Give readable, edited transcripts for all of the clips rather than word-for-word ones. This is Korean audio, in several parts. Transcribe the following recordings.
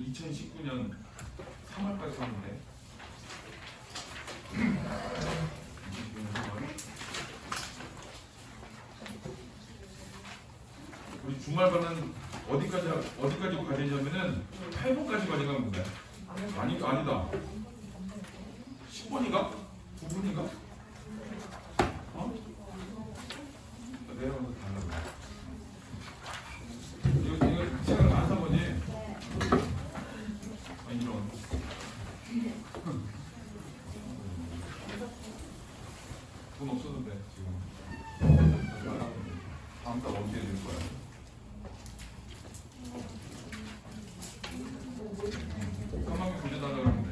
2019년 3월까지 했는데 우리 주말반은 어디까지 과제냐면은 8분까지 과제가 뭔데? 아니다. 10분인가? 9분인가? 어? 내려가서 달라고. 이거 시간을 안 사보니? 이런. 돈 없어도 돼, 지금. 다음 달 언제 될 거야? 까마귀 돌려달라고 그러는데.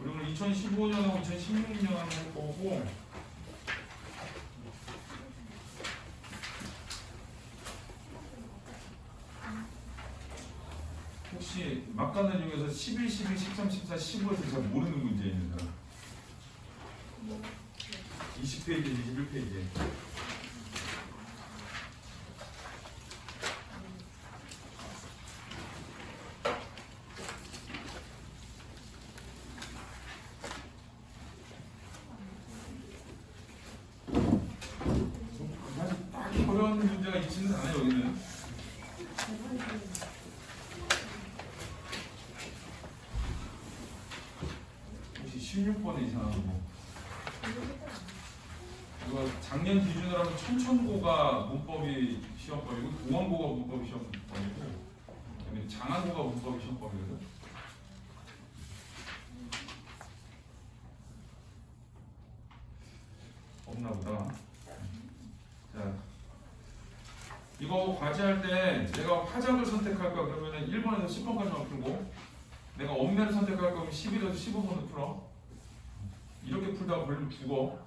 우리 오늘 2015년하고 2016년 할 거고, 혹시 막 가는 중에서 11, 12, 13, 14, 15에서 잘 모르는 문제 있는 사람? 20페이지, 21페이지. 사실 딱 어려운 문제가 있지는 않아요, 여기는. 혹시 16번에 이상한 거. 이거 작년 기준으로 하면 천천고가 문법이 시험법이고 동원고가 문법이 시험법이고 그다음에 장안고가 문법이 시험법이거든. 없나 보다. 자, 이거 과제할 때 내가 화작을 선택할까 그러면은 1번에서 10번까지만 풀고 내가 엄매를 선택할 거면 11에서 15번을 풀어. 이렇게 풀다가 걸리면 죽어.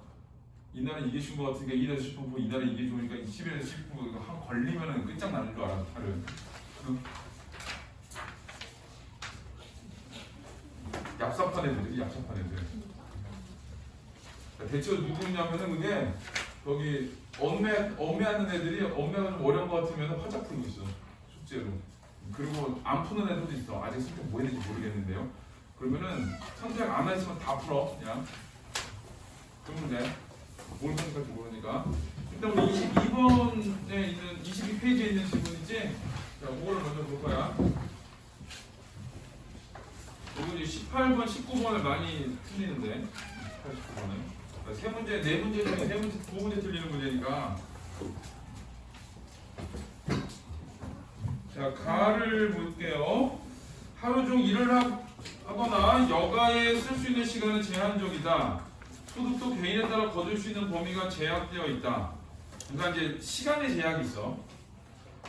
이날은 이게 쉬운 거 같으니까 2에서 10번 풀고 이날은 이게 좋으니까 11에서 10번 이거 한 걸리면은 끝장나는 줄 알아. 다른 얍삽한 애들이 얍삽한 애들. 대체로 누구냐면은 그게 여기 엄매하는 애들이 엄매가 좀 어려운 거 같으면 화작 풀고 있어 숙제로. 그리고 안 푸는 애들도 있어. 아직 선택 뭐 했는지 모르겠는데요. 그러면은 선택 안 했으면 다 풀어 그냥. 그러면 돼. 뭘 선택할지 모르니까. 일단 우리 22번에 있는 22페이지에 있는 질문이지. 자, 그거를 먼저 볼 거야. 여기 18번, 19번을 많이 틀리는데 18, 19번은 세 문제, 네 문제 중에 세 문제, 두 문제 틀리는 문제니까. 자, 가를 볼게요. 하루 중 일을 하거나 여가에 쓸 수 있는 시간은 제한적이다. 소득도 개인에 따라 거둘 수 있는 범위가 제약되어 있다. 그러니까 이제 시간의 제약이 있어.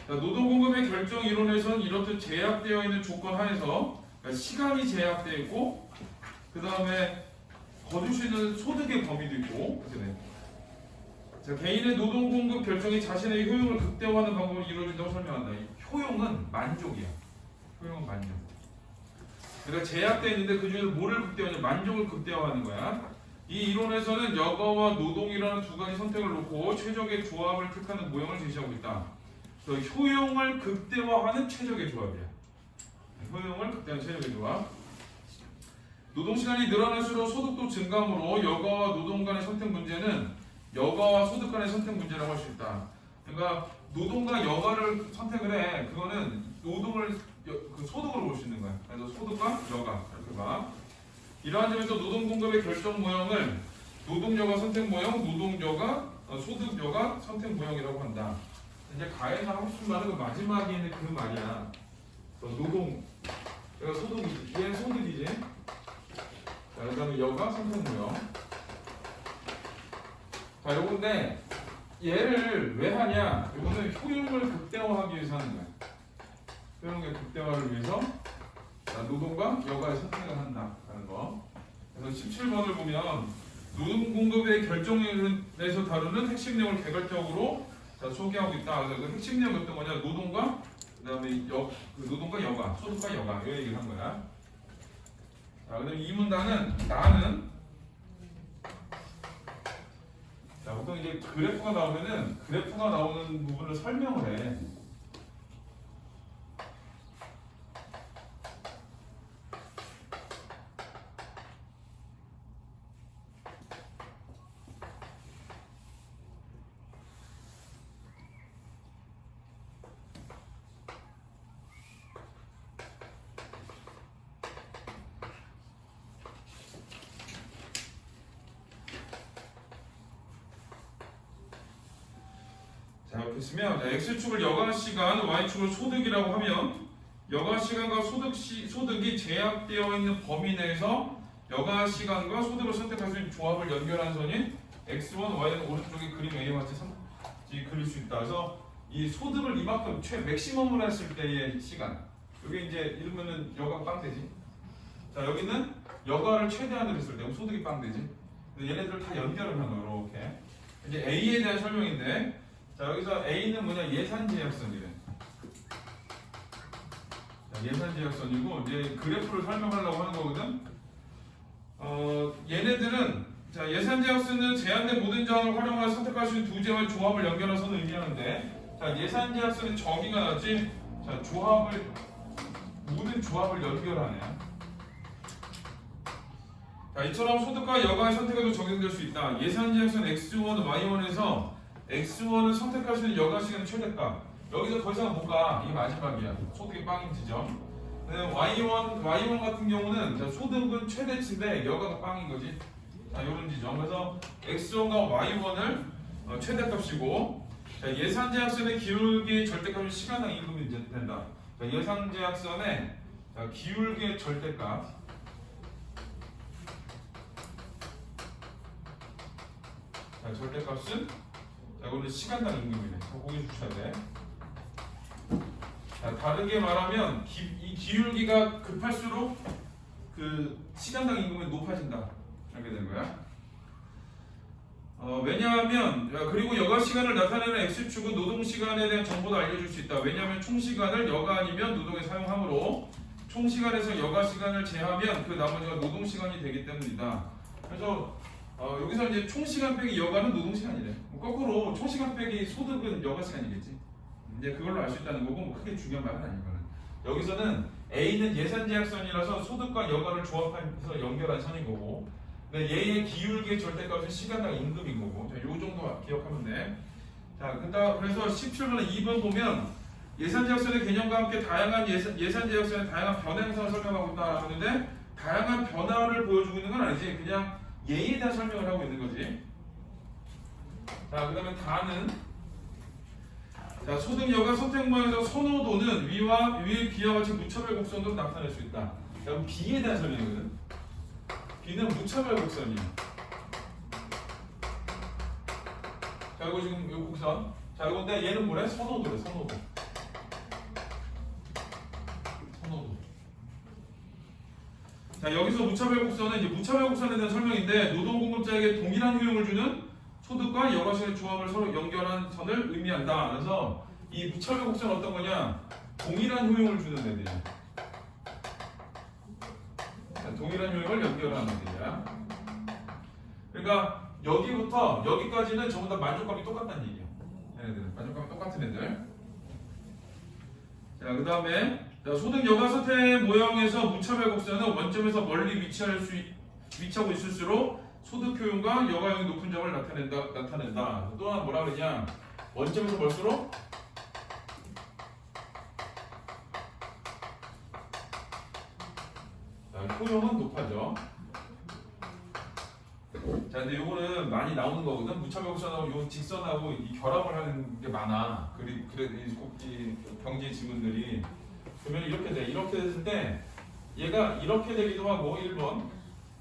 자, 노동공급의 결정 이론에서는 이렇듯 제약되어 있는 조건 하에서 그러니까 시간이 제약되어 있고 그 다음에 거둘 수 있는 소득의 범위도 있고 그렇게 돼. 자, 개인의 노동공급 결정이 자신의 효용을 극대화하는 방법으로 이루어진다고 설명한다. 이 효용은 만족이야. 효용은 만족. 그러니까 제약되어 있는데 그 중에서 뭐를 극대화하냐? 만족을 극대화하는 거야. 이 이론에서는 여가와 노동이라는 두 가지 선택을 놓고 최적의 조합을 택하는 모형을 제시하고 있다. 그래서 효용을 극대화하는 최적의 조합이야. 효용을 극대화하는 최적의 조합. 노동시간이 늘어날수록 소득도 증가하므로 여가와 노동 간의 선택 문제는 여가와 소득 간의 선택 문제라고 할 수 있다. 그러니까 노동과 여가를 선택을 해. 그거는 노동을 그 소득으로 볼 수 있는 거야. 그래서 소득과 여가 이렇게 봐. 이러한 점에서 노동공급의 결정 모형을 노동여가 선택 모형, 노동여가 소득여가 선택 모형이라고 한다. 이제 가에서 하고 싶은 말은 그 마지막에 있는 그 말이야. 노동, 얘가 소득이지, 얘는 소득이지. 자, 그다음에 여가 선택 모형. 자, 요건데 얘를 왜 하냐? 이거는 효용을 극대화하기 위해서 하는 거야. 효용의 극대화를 위해서 노동과 여가의 선택을 한다라는 거. 그래서 17번을 보면 노동공급의 결정에서 다루는 핵심 내용을 개괄적으로 소개하고 있다. 그래서 그 핵심 내용이 어떤 거냐? 노동과 그다음에 노동과 여가, 소득과 여가 이 얘기를 한 거야. 자, 그다음에 이 문단은 나는 자, 보통 이제 그래프가 나오면은 그래프가 나오는 부분을 설명을 해. 자, 이렇게 쓰면 x축을 여가시간, y축을 소득이라고 하면 여가시간과 소득이 제약되어 있는 범위 내에서 여가시간과 소득을 선택할 수 있는 조합을 연결한 선인 x1, y는 오른쪽에 그림 A와 같이 그릴 수 있다. 그래서 이 소득을 이만큼 맥시멈으로 했을 때의 시간, 이게 이제 이러면은 여가가 빵 되지. 자, 여기는 여가를 최대한으로 했을 때 소득이 빵 되지. 얘네들을 다 연결을 하는 거예요. 이렇게 이제 A에 대한 설명인데, 자, 여기서 A는 뭐냐? 예산제약선이래. 예산제약선이고 이제 그래프를 설명하려고 하는 거거든. 얘네들은 자, 예산제약선은 제한된 모든 저항을 활용하여 선택할 수 있는 두 제어의 조합을 연결한 선을 의미하는데, 자, 예산제약선의 정의가 나왔지. 자, 모든 조합을 연결하네. 자, 이처럼 소득과 여가의 선택에도 적용될 수 있다. 예산제약선 x1, y1에서 x1을 선택할 수 있는 여가 시간의 최대값. 여기서 더 이상 못 가. 이게 마지막이야. 소득이 빵인 지점. y1 같은 경우는 자, 소득은 최대치인데 여가가 빵인 거지. 자, 이런 지점. 그래서 x1과 y1을 최대값이고, 자, 예산제약선의 기울기의 절대값이 시간당 임금이 된다. 자, 예산제약선의 기울기의 절대값. 자, 절대값은 자, 이거는 시간당 임금이네. 자, 거기 주셔야 돼. 자, 다르게 말하면 이 기울기가 급할수록 그 시간당 임금이 높아진다. 이렇게 되는 거야. 왜냐하면 그리고 여가 시간을 나타내는 x축은 노동 시간에 대한 정보도 알려줄 수 있다. 왜냐하면 총 시간을 여가 아니면 노동에 사용하므로 총 시간에서 여가 시간을 제하면 그 나머지가 노동 시간이 되기 때문이다. 그래서 여기서 이제 총 시간 빼기 여가는 노동 시간이래. 거꾸로 총 시간 빼기 소득은 여가 시간이겠지. 이제 그걸로 알 수 있다는 거고, 뭐 크게 중요한 말은 아니거든. 여기서는 A는 예산제약선이라서 소득과 여가를 조합해서 연결한 선인 거고, 근데 얘의 기울기의 절대값은 시간당 임금인 거고. 자, 요 정도 기억하면 돼. 자, 그래서 17번에 2번 보면 예산제약선의 개념과 함께 다양한 예산제약선의 다양한 변화 현상을 설명하고 있다 하는데, 다양한 변화를 보여주고 있는 건 아니지. 그냥 예에 대한 설명을 하고 있는 거지. 자, 그 다음에 다는 자, 소득 여가 선택 모양에서 선호도는 위의 비와 같이 무차별 곡선으로 나타낼 수 있다. 그럼 B에 대한 설명이거든. B는 무차별 곡선이야. 자, 이거 지금 이 곡선. 자, 이건데 얘는 뭐래? 선호도래. 선호도. 자, 여기서 무차별 곡선은 이제 무차별 곡선에 대한 설명인데, 노동 공급자에게 동일한 효용을 주는 소득과 여가시간의 조합을 서로 연결한 선을 의미한다. 그래서 이 무차별 곡선은 어떤 거냐? 동일한 효용을 주는 애들이야. 자, 동일한 효용을 연결하는 애들이야. 그러니까 여기부터 여기까지는 전부 다 만족감이 똑같다는 얘기야. 얘네들은 만족감이 똑같은 애들. 자, 그 다음에 소득 여가 선택 모형에서 무차별 곡선은 원점에서 멀리 위치하고 있을수록 소득 효용과 여가 효용이 높은 점을 나타낸다. 또한 뭐라 그러냐? 원점에서 멀수록 효용은 높아져. 자, 근데 요거는 많이 나오는 거거든. 무차별 곡선하고 요 직선하고 이 결합을 하는 게 많아. 그래 이 경제 지문들이. 그러면 이렇게 돼. 이렇게 됐을 때 얘가 이렇게 되기도 하고 1번,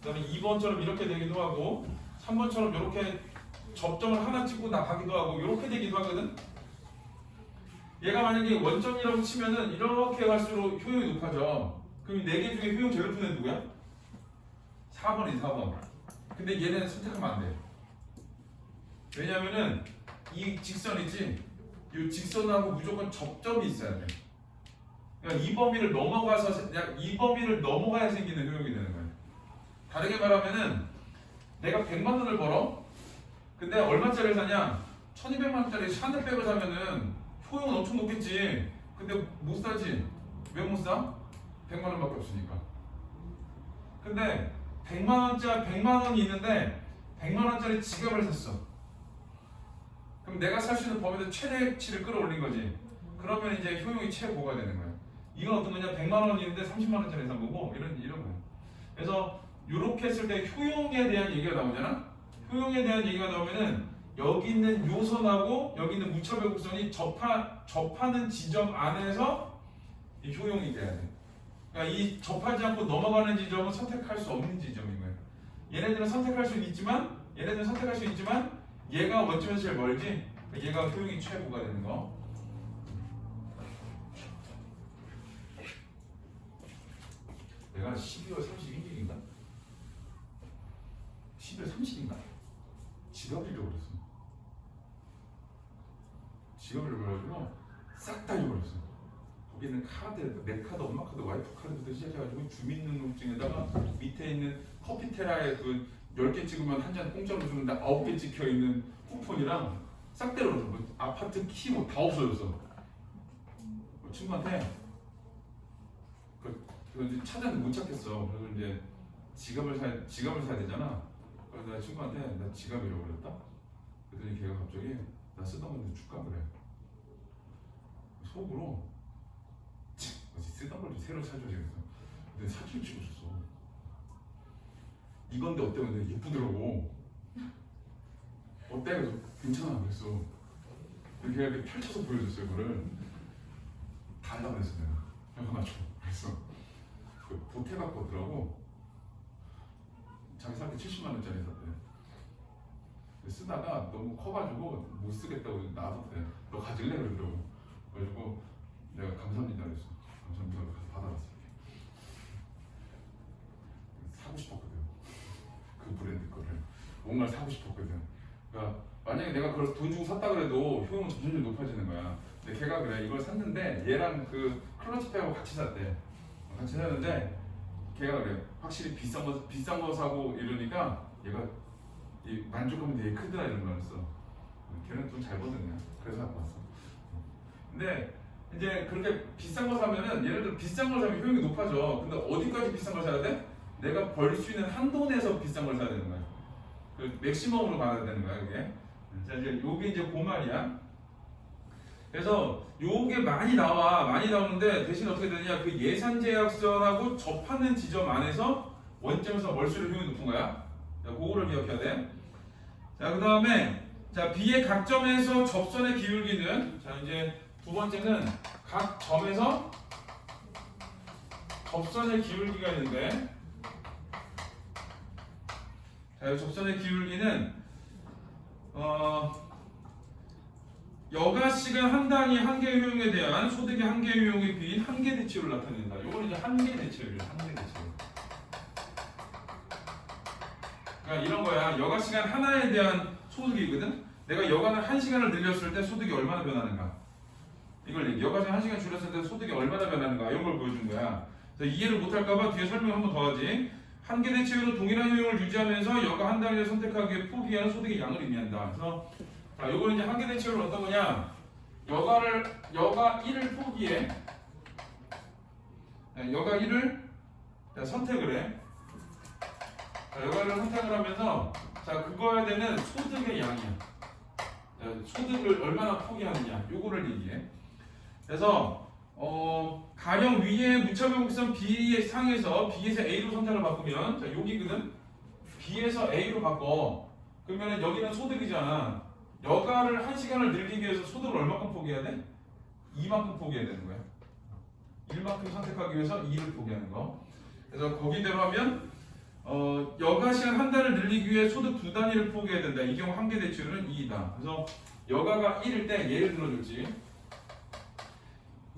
그다음에 2번처럼 이렇게 되기도 하고 3번처럼 이렇게 접점을 하나 찍고 나가기도 하고 이렇게 되기도 하거든. 얘가 만약에 원점이라고 치면은 이렇게 갈수록 효용이 높아져. 그럼 4개 중에 효용 제일 높은 애는 누구야? 4번이 4번. 근데 얘네는 선택하면 안 돼. 왜냐면은 이 직선이지, 이 직선하고 무조건 접점이 있어야 돼. 그러니까 이 범위를 넘어가야 생기는 효용이 되는 거야. 다르게 말하면은 내가 100만 원을 벌어. 근데 얼마짜리를 사냐? 1200만 원짜리 샤넬백을 사면은 효용은 엄청 높겠지. 근데 못 사지. 왜 못 사? 100만 원밖에 없으니까. 근데 100만 원이 있는데 100만 원짜리 지갑을 샀어. 그럼 내가 살 수 있는 범위에서 최대치를 끌어올린 거지. 그러면 이제 효용이 최고가 되는 거야. 이건 어떤 거냐? 100만 원이 있는데 30만 원짜리 산 거고 이런 거야. 그래서 이렇게 했을 때 효용에 대한 얘기가 나오잖아. 효용에 대한 얘기가 나오면은 여기 있는 요선하고 여기 있는 무차별 곡선이 접하는 지점 안에서 이 효용이 돼야 돼. 그러니까 이 접하지 않고 넘어가는 지점은 선택할 수 없는 지점인 거예요. 얘네들은 선택할 수 있지만 얘가 원점에서 제일 멀지. 얘가 효용이 최고가 되는 거. 내가 12월 31일인가? 12월 30일인가? 지갑을 잃어버렸어. 지갑을 잃어버려가지고 싹 다 잃어버렸어. 거기는 카드, 내 카드, 엄마 카드, 와이프 카드부터 시작해가지고 주민등록증에다가 밑에 있는 커피테라에 그 10개 찍으면 한 잔 공짜로 주는데 9개 찍혀있는 쿠폰이랑 싹 때려버렸어. 뭐 아파트 키 뭐 다 없어졌어. 친구한테 그 이제 찾았는데 못 찾겠어. 그래서 이제 지갑을 사야 되잖아. 그래서 내가 친구한테 나 지갑 잃어버렸다. 그랬더니 걔가 갑자기 나 쓰던 건데 줄까 그래. 속으로 쓰던 걸 좀 새로 사줘야 되겠어. 근데 사진을 찍어줬어. 이건데 어때? 근데 예쁘더라고. 어때? 그래서 괜찮아 그랬어. 걔가 이렇게 펼쳐서 보여줬어요. 그거를 달라고 그랬어 내가. 하나 줘. 그래서 그 보태 갖고 오더라고. 자기 살 때 70만 원짜리 샀대. 쓰다가 너무 커가지고 못 쓰겠다고 놔뒀대. 너 가질래? 그러더라고. 그래가지고 내가 감사합니다 그랬어. 감사합니다 가서 받아봤어. 사고 싶었거든. 그 브랜드 거를 뭔가를 사고 싶었거든. 그러니까 만약에 내가 그걸 돈 주고 샀다 그래도 효용은 점점 높아지는 거야. 근데 걔가 그래. 이걸 샀는데 얘랑 그 클러치팩하고 같이 샀대. 같이 샀는데 걔가 그래. 확실히 비싼 거 사고 이러니까 얘가 이 만족감이 되게 크더라 이런 거였어. 걔는 돈 잘 버는 애야. 그래서 갖고 왔어. 근데 이제 그렇게 비싼 거 사면은 예를 들어 비싼 걸 사면 효용이 높아져. 근데 어디까지 비싼 걸 사야 돼? 내가 벌 수 있는 한도 내에서 비싼 걸 사야 되는 거야. 그 맥시멈으로 가야 되는 거야 그게. 자 이제 요게 이제 그 말이야. 그래서 요게 많이 나오는데 대신 어떻게 되느냐? 그 예산 제약선하고 접하는 지점 안에서 원점에서 멀수록 효용이 높은 거야. 자, 그거를 기억해야 돼. 자, 그 다음에 자 B의 각 점에서 접선의 기울기는 자 이제 두 번째는 각 점에서 접선의 기울기가 있는데 자, 이 접선의 기울기는 여가 시간 한 단위 한계 효용에 대한 소득의 한계 효용에 비인 한계 대치율을 나타낸다. 이건 이제 한계 대치율이야. 한계 대치율. 그러니까 이런 거야. 여가 시간 하나에 대한 소득이거든. 내가 여가를 1시간을 늘렸을 때 소득이 얼마나 변하는가. 이걸 얘기해. 여가 시간 1시간 줄였을 때 소득이 얼마나 변하는가. 이런 걸 보여준 거야. 그래서 이해를 못할까봐 뒤에 설명 한 번 더 하지. 한계 대치율은 동일한 효용을 유지하면서 여가 한 단위를 선택하기 위해 포기하는 소득의 양을 의미한다. 그래서 자, 요거는 이제 한계 대치율은 어떤 거냐? 여가 1을 포기해. 여가 1을 선택을 해. 자, 여가를 선택을 하면서 자, 그거에 되는 소득의 양이야. 자, 소득을 얼마나 포기하느냐. 요거를 얘기해. 그래서 가령 위에 무차별 곡선 B의 상에서 B에서 A로 선택을 바꾸면 자, 여기거든. B에서 A로 바꿔. 그러면 여기는 소득이잖아. 여가를 1시간을 늘리기 위해서 소득을 얼마큼 포기해야 돼? 2만큼 포기해야 되는 거야. 1만큼 선택하기 위해서 2를 포기하는 거. 그래서 거기대로 하면 여가 시간 한 단을 늘리기 위해 소득 2단위를 포기해야 된다. 이 경우 한계 대치율은 2이다. 그래서 여가가 1일 때 예를 들어줬지.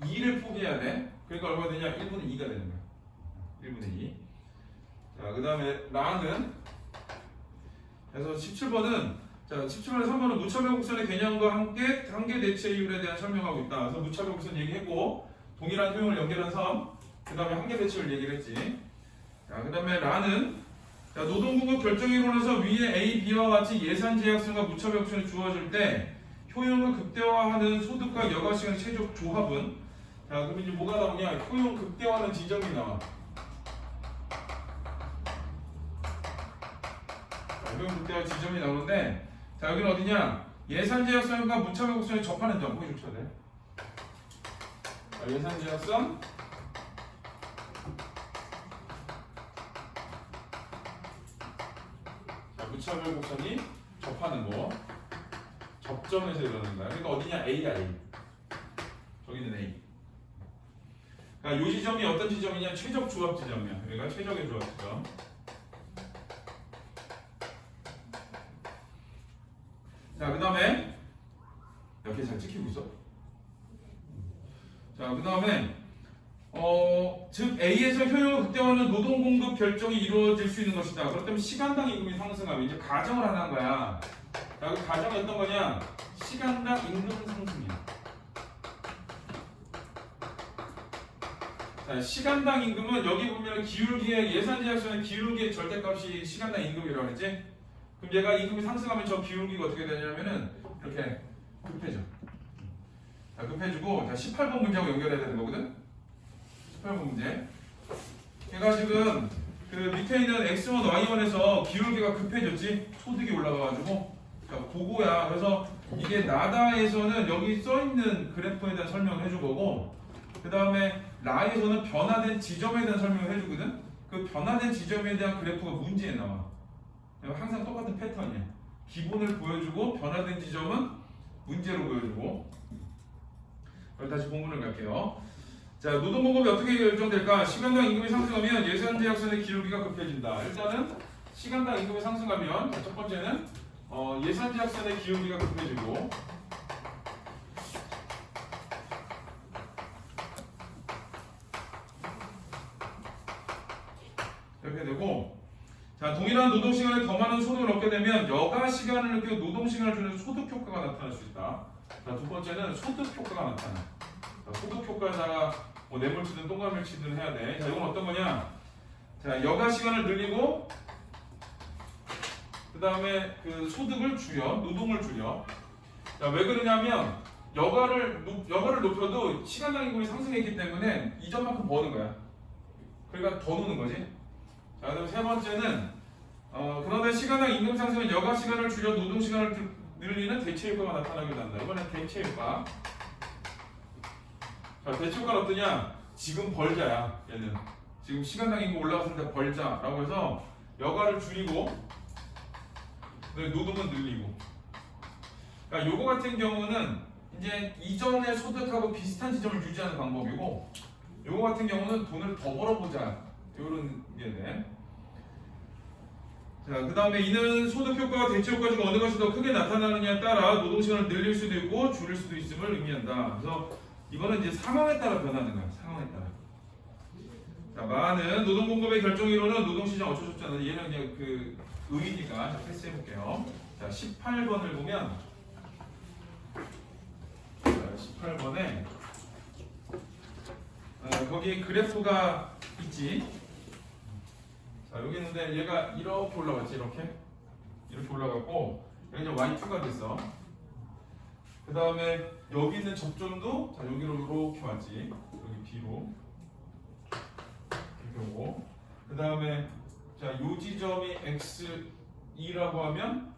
2를 포기해야 돼. 그러니까 얼마 되냐? 1분의 2가 되는 거야. 1분의 2. 자, 그 다음에 라는 그래서 17번은 자, 17번에 3번은 무차별 곡선의 개념과 함께 한계 대치율에 대한 설명하고 있다. 그래서 무차별 곡선 얘기했고 동일한 효용을 연결한 섬, 그 다음에 한계 대치율 얘기를 했지. 자, 그 다음에 라는 자, 노동공급 결정이론에서 위에 A, B와 같이 예산 제약성과 무차별 옵션이 주어질 때 효용을 극대화하는 소득과 여가 시간의 최적 조합은, 자, 그럼 이제 뭐가 나오냐? 효용 극대화하는 지점이 나와. 자, 효용 극대화 지점이 나오는데, 자, 여기는 어디냐? 예산 제약성과 무차별 옵션이 접하는 점. 거기 좀 쳐야 돼. 자, 예산 제약성, 무차별 곡선이 접하는 거, 접점에서 일어나는 거야. 그러니까 어디냐? A야, A. 저기는 A. 그러니까 이 지점이 어떤 지점이냐? 최적 조합 지점이야. 여기가 최적의 조합 지점. 자, 그 다음에 이렇게 잘 찍히고 있어. 자, 그 다음에 즉 A에서 효용을 극대화하는 노동 공급 결정이 이루어질 수 있는 것이다. 그렇다면 시간당 임금이 상승하면 이제 가정을 하는 거야. 자, 그 가정이 어떤 거냐? 시간당 임금 상승이야. 자, 시간당 임금은 여기 보면 기울기의 예산 제약선의 기울기의 절대값이 시간당 임금이라고 했지? 그럼 얘가 임금이 상승하면 저 기울기가 어떻게 되냐면은 이렇게 급해져. 자, 급해지고, 자, 18번 문제하고 연결해야 되는 거거든? 18번 문제. 얘가 지금 그 밑에 있는 X1, Y1에서 기울기가 급해졌지? 소득이 올라가가지고. 자, 그거야. 그래서 이게 나다에서는 여기 써있는 그래프에 대한 설명을 해줄 거고, 그 다음에 라에서는 변화된 지점에 대한 설명을 해주거든? 그 변화된 지점에 대한 그래프가 문제에 나와. 항상 똑같은 패턴이야. 기본을 보여주고, 변화된 지점은 문제로 보여주고. 그럼 다시 본문을 갈게요. 자, 노동공급이 어떻게 결정될까? 시간당 임금이 상승하면 예산 제약선의 기울기가 급해진다. 일단은 시간당 임금이 상승하면, 자, 첫 번째는 예산 제약선의 기울기가 급해지고, 이렇게 되고, 자, 동일한 노동 시간에 더 많은 소득을 얻게 되면 여가 시간을 느끼고 노동 시간을 주는 소득 효과가 나타날 수 있다. 자, 두 번째는 소득 효과가 나타나. 자, 소득 효과에다가 뭐 뇌물 치든 동감을 치든 해야 돼. 자, 이건 어떤 거냐? 자, 여가 시간을 늘리고, 그 다음에 그 소득을 줄여, 노동을 줄여. 자, 왜 그러냐면 여가를 높여도 시간당 임금이 상승했기 때문에 이전만큼 버는 거야. 그러니까 더 노는 거지. 자, 그다음 세 번째는 그런데 시간당 임금 상승은 여가 시간을 줄여 노동 시간을 늘리는 대체 효과가 나타나기도 한다. 이번엔 대체 효과. 자, 대체 효과는 어떠냐? 지금 벌자야. 얘는 지금 시간당 임금 올라갔을 때 벌자라고 해서 여가를 줄이고, 노동은 늘리고. 그러니까 요거 같은 경우는 이제 이전의 소득하고 비슷한 지점을 유지하는 방법이고, 요거 같은 경우는 돈을 더 벌어보자, 요런 게 돼. 자, 그 다음에 이는 소득 효과와 대체 효과 중 어느 것이 더 크게 나타나느냐에 따라 노동 시간을 늘릴 수도 있고 줄일 수도 있음을 의미한다. 그래서 이거는 이제 상황에 따라 변하는 거야. 상황에 따라. 자, 많은 노동 공급의 결정 이론은 노동 시장 어쩌저쩌 않아. 얘는 그냥 그 의의니까. 자, 패스해 볼게요. 자, 18번을 보면, 자, 18번에 거기 그래프가 있지. 자, 여기 있는데 얘가 이렇게 올라갔지. 이렇게 올라갔고, 여기 이제 Y2가 됐어. 그 다음에 여기 있는 접점도, 자, 여기로 이렇게 왔지. 여기 B로 이렇게 오고, 그 다음에 자, 요 지점이 X2라고 하면,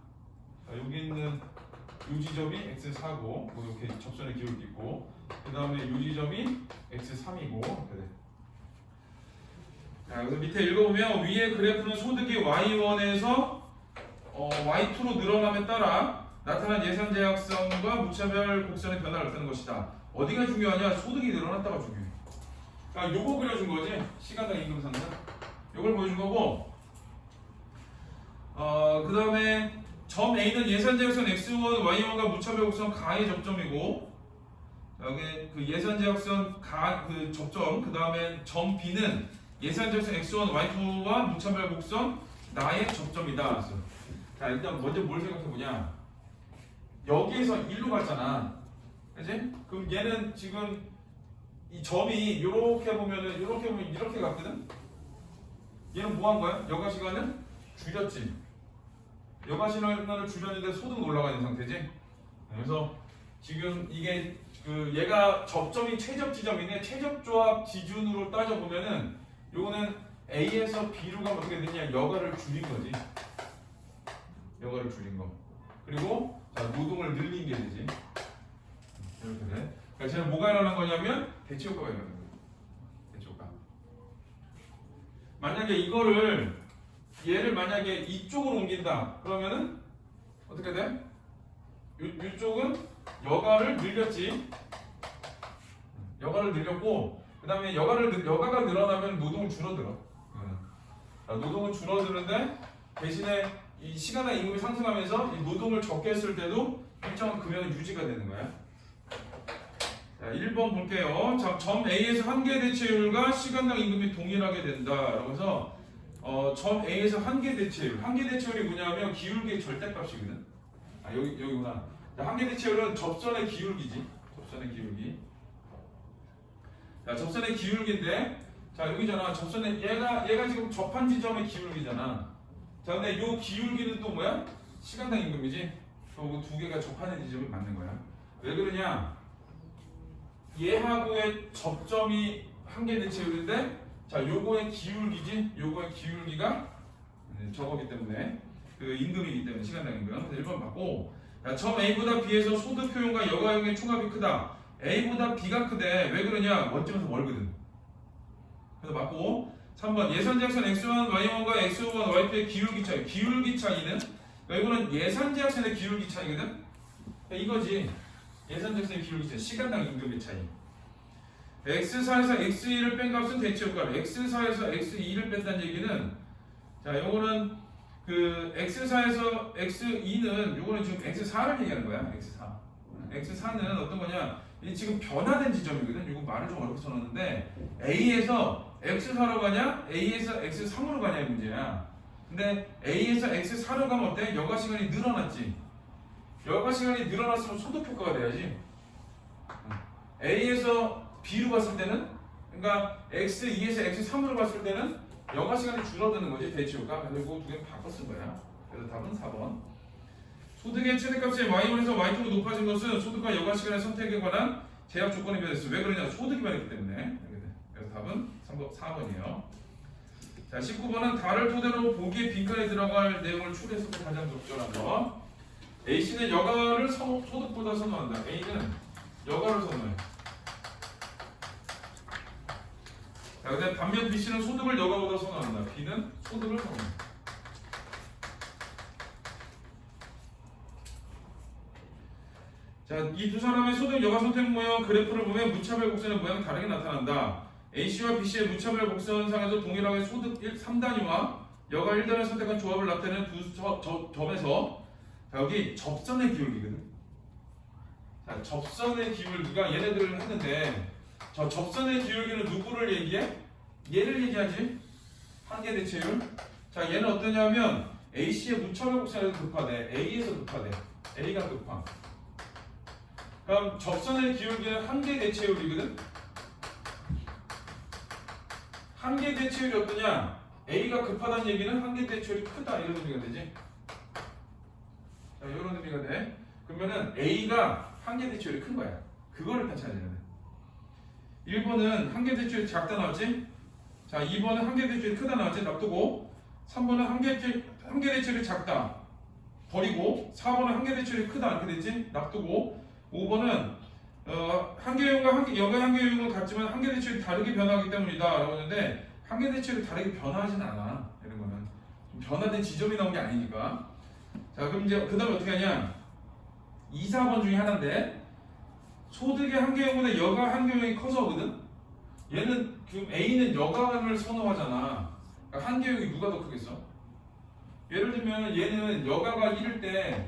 자, 여기 있는 요 지점이 X4고, 뭐 이렇게 접선의 기울기 있고, 그 다음에 요 지점이 X3이고, 그래. 자, 그래서 밑에 읽어보면 위의 그래프는 소득이 Y1에서 Y2로 늘어남에 따라 나타난 예산 제약성과 무차별 곡선의 변화를 나타내는 것이다. 어디가 중요하냐? 소득이 늘어났다가 중요해. 그러니까 요거 그려준 거지. 시간당 임금 상승. 요걸 보여준 거고, 그 다음에 점 A는 예산 제약선 X1, Y1과 무차별 곡선 가의 접점이고, 여기 그 예산 제약선 그 접점, 그 다음에 점 B는 예산 제약선 X1, Y2와 무차별 곡선 나의 접점이다. 그래서 자, 일단 먼저 뭘 생각해 보냐? 여기에서 1로 갔잖아. 그지? 그럼 얘는 지금 이 점이 이렇게 보면 이렇게 갔거든? 얘는 뭐 한 거야? 여가 시간은 줄였지. 여가 시간을 줄였는데 소득은 올라가 있는 상태지. 그래서 지금 이게 얘가 접점이 최적 지점이네. 최적 조합 기준으로 따져 보면은 요거는 A에서 B로 가면 어떻게 되냐? 여가를 줄인 거지. 여가를 줄인 거. 그리고 자, 노동을 늘린 게 되지. 이렇게 돼. 그러니까 쟤는 뭐가 일어난 거냐면 대체 효과가 일어나는 거예요. 대체 효과. 만약에 얘를 만약에 이쪽으로 옮긴다. 그러면은 어떻게 돼? 이쪽은 여가를 늘렸지. 여가를 늘렸고 그 다음에 여가가 늘어나면 노동은 줄어들어. 노동은 줄어드는데 대신에 이 시간과 임금이 상승하면서 이 노동을 적게 했을 때도 일정한 금액은 유지가 되는 거야. 자, 1번 볼게요. 자, 점 A에서 한계 대체율과 시간당 임금이 동일하게 된다. 라고 해서 점 A에서 한계 대체율. 한계 대체율이 뭐냐면 기울기의 절대값이거든. 여기구나. 한계 대체율은 접선의 기울기지. 접선의 기울기. 자, 접선의 기울기인데, 자, 여기잖아. 접선의, 얘가 지금 접한 지점의 기울기잖아. 자, 근데 요 기울기는 또 뭐야? 시간당 임금이지. 그 두 개가 접하는 지점이 맞는 거야. 왜 그러냐? 얘하고의 접점이 한계 대체율인데, 자, 요거의 기울기지. 요거의 기울기가 저거기 때문에, 그 임금이기 때문에 시간당 임금. 그래서 1번 맞고, 자, 점 A보다 B에서 소득 효용과 여가용의 총합이 크다. A보다 B가 크대. 왜 그러냐? 원점에서 멀거든. 그래서 맞고 3번 예산제약선 X1, Y1과 X1, Y2의 기울기 차이. 기울기 차이는 이거는 예산제약선의 기울기 차이거든. 이거지. 예산제약선의 기울기 차이. 시간당 임금의 차이. X4에서 X2를 뺀 값은 대체 효과를. X4에서 X2를 뺀다는 얘기는 자, 요거는 그 X4에서 X2는 요거는 지금 X4를 얘기하는 거야. X4. X4는 어떤 거냐? 이 지금 변화된 지점이거든. 이거 말을 좀 어렵게 써놨는데 A에서 X4로 가냐? A에서 X3으로 가냐의 문제야. 근데 A에서 X4로 가면 어때? 여가 시간이 늘어났지. 여가 시간이 늘어났으면 소득 효과가 돼야지. A에서 B로 갔을 때는 그러니까 X2에서 X3으로 갔을 때는 여가 시간이 줄어드는 거지. 대체 효과. 그리고 두 개 바꿔 쓴 거야. 그래서 답은 4번. 소득의 최대값이 Y1에서 Y2로 높아진 것은 소득과 여가 시간의 선택에 관한 제약 조건에 비해서 왜 그러냐? 소득이 변했기 때문에. 그래서 답은 4번이에요. 자, 19번은 달을 토대로 보기에 빈칸에 들어갈 내용을 추려서 가장 적절한 거. A씨는 여가를 소득보다 선호한다. A는 여가를 선호해. 자, 근데 반면 B씨는 소득을 여가보다 선호한다. B는 소득을 선호해. 자, 이 두 사람의 소득 여가 선택 모형 그래프를 보면 무차별 곡선의 모양이 다르게 나타난다. A씨와 B씨의 무차별 곡선상에서 동일하게 소득 3단위와 여가 1단위를 선택한 조합을 나타내는 두 점에서 자, 여기 접선의 기울기거든. 자, 접선의 기울기가 얘네들을 했는데 저 접선의 기울기는 누구를 얘기해? 얘를 얘기하지. 한계 대체율. 자, 얘는 어떠냐면 A씨의 무차별 곡선에서 급하대. A에서 급하대. A가 급함. 그럼 접선의 기울기는 한계 대체율이거든. 한계 대체율이 어떠냐? A가 급하다는 얘기는 한계 대체율이 크다 이런 의미가 되지. 자, 이런 의미가 돼. 그러면은 A가 한계 대체율이 큰 거야. 그거를 다 찾아야 돼. 1번은 한계 대체율이 작다 나왔지? 자, 2번은 한계 대체율이 크다 나왔지? 놔두고 3번은 한계 대체율이 작다 버리고 4번은 한계 대체율이 크다 이렇게 됐지? 놔두고 5번은 한계용과 여가 한계용은 같지만 한계 대체율이 다르게 변화하기 때문이다 라고 했는데 한계 대체율이 다르게 변화하진 않아. 이런 거는 좀 변화된 지점이 나온 게 아니니까. 자, 그럼 이제 그 다음에 어떻게 하냐? 2, 4번 중에 하나인데 소득의 한계용보다 여가 한계용이 커서거든. 얘는 지금 A는 여가를 선호하잖아. 그러니까 한계용이 누가 더 크겠어? 예를 들면 얘는 여가가 1일 때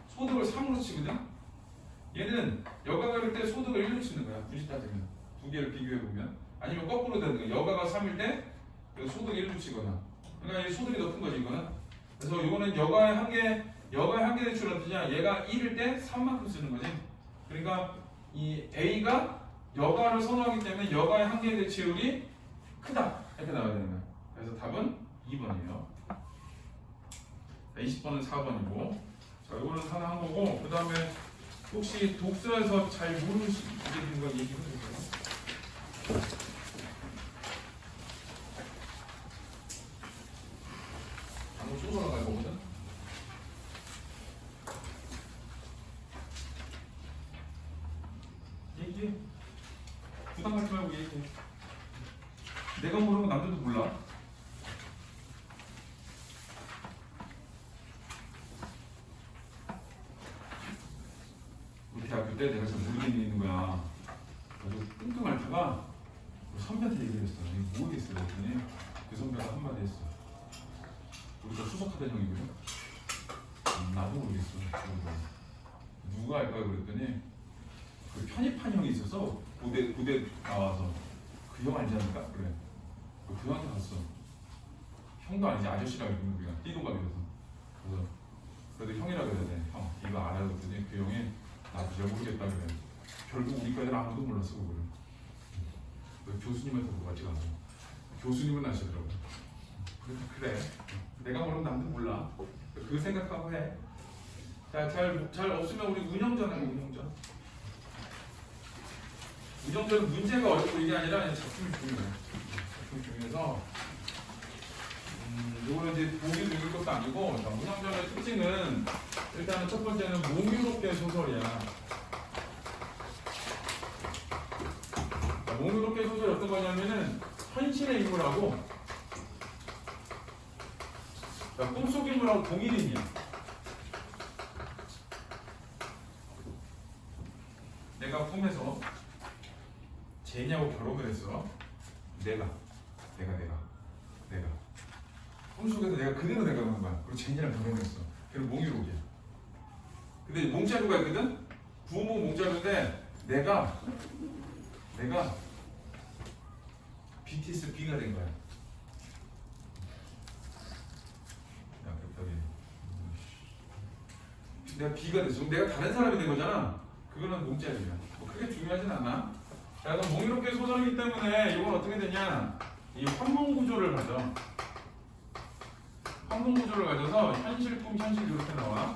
소득을 3으로 치거든. 얘는 여가가 1일 때 소득을 1로 치는 거야. 굳이 따지면 두 개를 비교해 보면. 아니면 거꾸로 되는 거야. 여가가 3일 때 소득을 1로 치거나. 그러니까 소득이 더 큰 거지 이거는. 그래서 이거는 여가의 한계 대출은 어떠냐? 얘가 1일 때 3만큼 쓰는 거지. 그러니까 이 A가 여가를 선호하기 때문에 여가의 한계 대체율이 크다 이렇게 나와야 되는 거야. 그래서 답은 2번이에요. 20번은 4번이고. 자, 이거는 하나 한 거고. 그 다음에 혹시 독서에서 잘 모르시는 거 얘기해 주세요. 방금 소설로 갈 거거든. 얘기해. 부담 갖지 말고 얘기해. 내가 모르는 건 남들도 몰라. 우리 대학교 때 내가 잘 모르겠는 거야. 그래서 끙끙 앓다가 선배한테 얘기를 했어. 이거 모르겠어요. 그랬더니 그 선배가 한마디 했어. 우리가 수석하던 형이거든. 나도 모르겠어. 누가 알까요? 그랬더니 그 편입한 형이 있어서 고대 나와서 그 형 알지 않을까? 그래. 그 형한테 갔어. 형도 아니지 아저씨라고 그러면 우리가 띠동갑이라서. 그래도 형이라고 해야 돼. 형 이거 알아요. 그랬더니 그 형이 나도 잘 모르겠다 그래. 결국 우리까지는 아무도 몰랐어 그거를. 교수님한테 물어봤지 가서. 교수님은 아시더라고. 그래. 내가 모르면 남도 몰라. 그 생각하고 해. 자, 잘 없으면 우리 운영전 하고 운영전. 운영전은 문제가 어렵고 이게 아니라 그냥 작품이 중요해. 작품이 중요해서 요거는 이제 보기도 읽을 것도 아니고. 자, 운영전의 특징은 일단은 첫 번째는 몽유롭게 소설이야. 몽유롭게 소설이 어떤 거냐면은 현실의 인물하고 꿈속 인물하고 동일인이야. 내가 꿈에서 제니하고 결혼을 했어. 내가 꿈속에서 내가 그대로 내가 간 거야. 그리고 제니랑 결혼했어. 그리고 몽유록이야. 근데 몽자루가 있거든. 부모 몽자루인데 내가 BTS B가 된 거야. 내가 B가 됐어. 내가 다른 사람이 된 거잖아. 그거는 몽자루야. 뭐 크게 중요하진 않아. 자, 그럼 몽유롭게 소설이기 때문에 이건 어떻게 되냐? 이 환문 구조를 가져. 환문 구조를 가져서 현실, 꿈, 현실 이렇게 나와.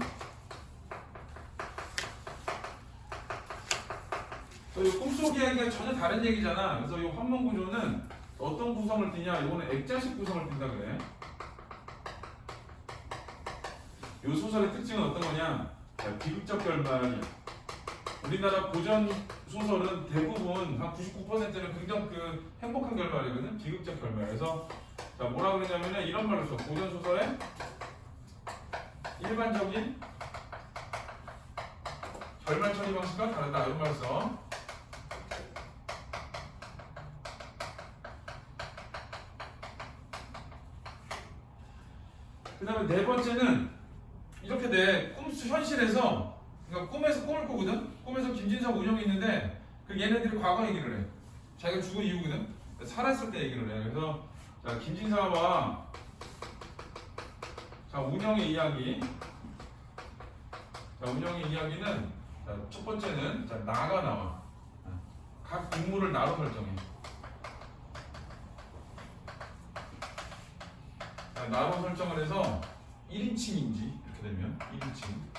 이 꿈속 이야기가 전혀 다른 얘기잖아. 그래서 이 환문 구조는 어떤 구성을 띠냐? 이거는 액자식 구성을 띈다 그래. 이 소설의 특징은 어떤 거냐? 자, 비극적 결말이야. 우리나라 고전 소설은 대부분 한 99%는 굉장히 행복한 결말이거든. 비극적 결말. 그래서 자, 뭐라 그러냐면은 이런 말을 써. 고전 소설의 일반적인 결말 처리 방식과 다르다. 이런 말을 써. 그 다음에 네 번째는 이렇게 돼. 현실에서, 그러니까 꿈에서 꿈을 꾸거든? 꿈에서 김진석 운영이 있는데, 얘네들이 과거 얘기를 해. 자기가 죽은 이유거든? 살았을 때 얘기를 해. 그래서, 자, 김진사와, 자, 운영의 이야기. 자, 운영의 이야기는, 자, 첫 번째는, 자, 나가 나와. 각 인물을 나로 설정해. 나로 설정을 해서 1인칭인지 이렇게 되면 1인칭.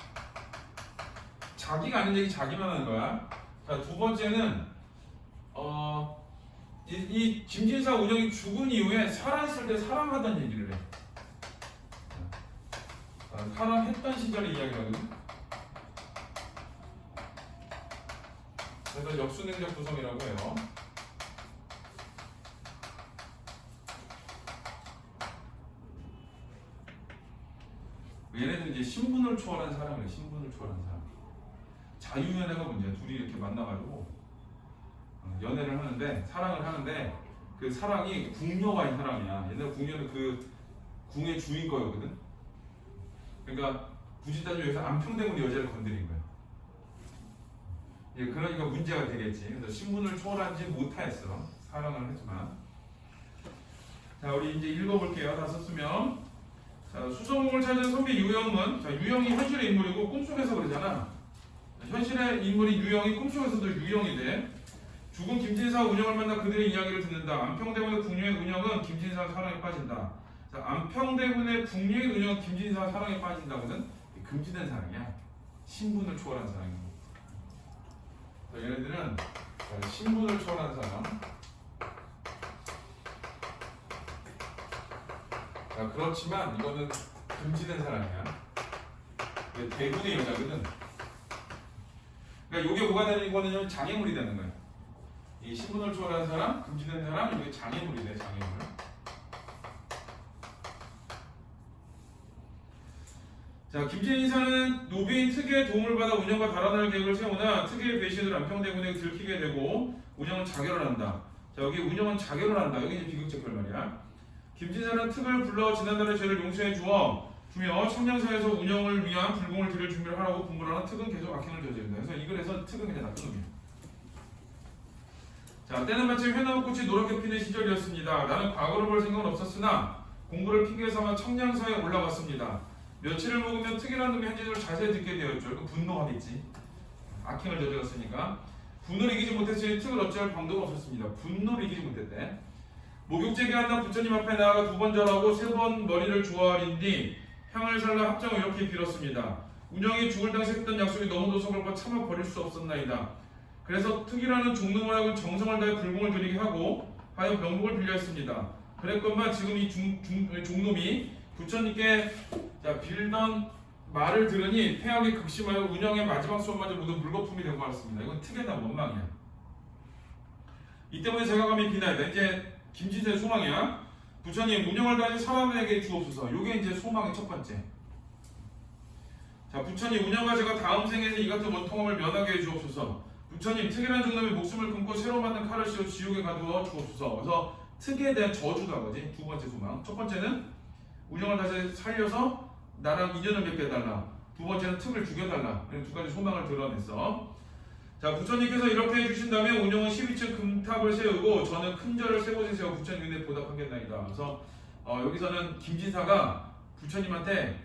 자기가 아는 얘기 자기만 하는 거야. 자, 두 번째는 이 김진사 운영이 죽은 이후에 살아있을 때 사랑하던 얘기를 해. 사랑했던 시절의 이야기거든. 그래서 역수능력 구성이라고 해요. 얘네들 이제 신분을 초월한 사랑을 해. 신분을 초월한 사랑. 자유연애가 문제야. 둘이 이렇게 만나가지고 연애를 하는데, 사랑을 하는데, 그 사랑이 궁녀와의 사랑이야. 옛날 궁녀는 그 궁의 주인 거였거든. 그러니까 굳이 따지면 여기서 안평 때문에 여자를 건드린 거야. 예, 그러니까 문제가 되겠지. 그래서 신분을 초월하지 못하였어. 사랑을 하지만. 자, 우리 이제 읽어볼게요. 다 썼으면. 자, 수성목을 찾은 선비 유영은, 자, 유영이 현실의 인물이고 꿈속에서 그러잖아. 현실의 인물이 유영이 꿈속에서도 유영이 돼. 죽은 김진사 운영을 만나 그들의 이야기를 듣는다. 안평대원의 궁녀의 운영은 김진사 사랑에 빠진다. 자, 안평대군의 국립 운영 김진사 사랑에 빠진다고는 금지된 사랑이야. 신분을 초월한 사랑이고. 자, 얘네들은 신분을 초월한 사랑. 자, 그렇지만 이거는 금지된 사랑이야. 대군의 여자거든. 그러니까 이게 뭐가 되는 거는 장애물이 되는 거야. 이 신분을 초월한 사람, 금지된 사람, 이게 장애물이 돼, 장애물. 자, 김진사는 노비인 특유의 도움을 받아 운영과 달아날 계획을 세우나 특유의 배신으로 안평대군에게 들키게 되고 운영은 자결을 한다. 자, 여기 운영은 자결을 한다. 여기 이제 비극적 결말이야. 김진사는 특을 불러 지난달의 죄를 용서해 주며 청량사에서 운영을 위한 불공을 드릴 준비를 하라고 분부를 하는 특은 계속 악행을 저지른다. 그래서 이 글에서 특은 그냥 나쁜 놈이야. 자, 때는 마침 회나무꽃이 노랗게 피는 시절이었습니다. 나는 과거를 볼 생각은 없었으나 공부를 핑계 삼아 청량사에 올라갔습니다. 며칠을 묵으면 특이한 놈이 현재를 자세히 듣게 되었죠. 분노하겠지. 악행을 저질렀으니까. 분노를 이기지 못했으니 특을 어찌할 방도가 없었습니다. 분노를 이기지 못했대. 목욕제기한 날 부처님 앞에 나아가 2번 절하고 3번 머리를 조아린 뒤 향을 살라 합장을 이렇게 빌었습니다. 운영이 죽을 당시 했던 약속이 너무도 서글퍼 참아 버릴 수 없었나이다. 그래서 특이라는 종놈을 하고 정성을 다해 불공을 드리게 하고 하여 명복을 빌려 했습니다. 그랬건만 지금 이 종놈이 부처님께 빌던 말을 들으니 폐악이 극심하여 운영의 마지막 수업마저 모두 물거품이 되고 말았습니다. 이건 특에 대한 원망이야. 이 때문에 제가 감히 비나이다. 이제 김진사의 소망이야. 부처님 운영을 다시 사람에게 주옵소서. 요게 이제 소망의 첫 번째. 자, 부처님 운영과 제가 다음 생에서 이 같은 원통함을 면하게 해주옵소서. 부처님 특이한 종놈의 목숨을 끊고 새로 만든 칼을 씌워 지옥에 가두어 주옵소서. 그래서 특에 대한 저주가 거지. 두 번째 소망. 첫 번째는 운영을 다시 살려서 나랑 인연을 맺게 해달라. 두 번째는 특을 죽여달라. 이런 두 가지 소망을 드러냈어. 자, 부처님께서 이렇게 해주신다면 운영은 12층 금탑을 세우고 저는 큰 절을 세 곳에 세워 부처님 은혜 보답하겠나이다. 그래서 여기서는 김진사가 부처님한테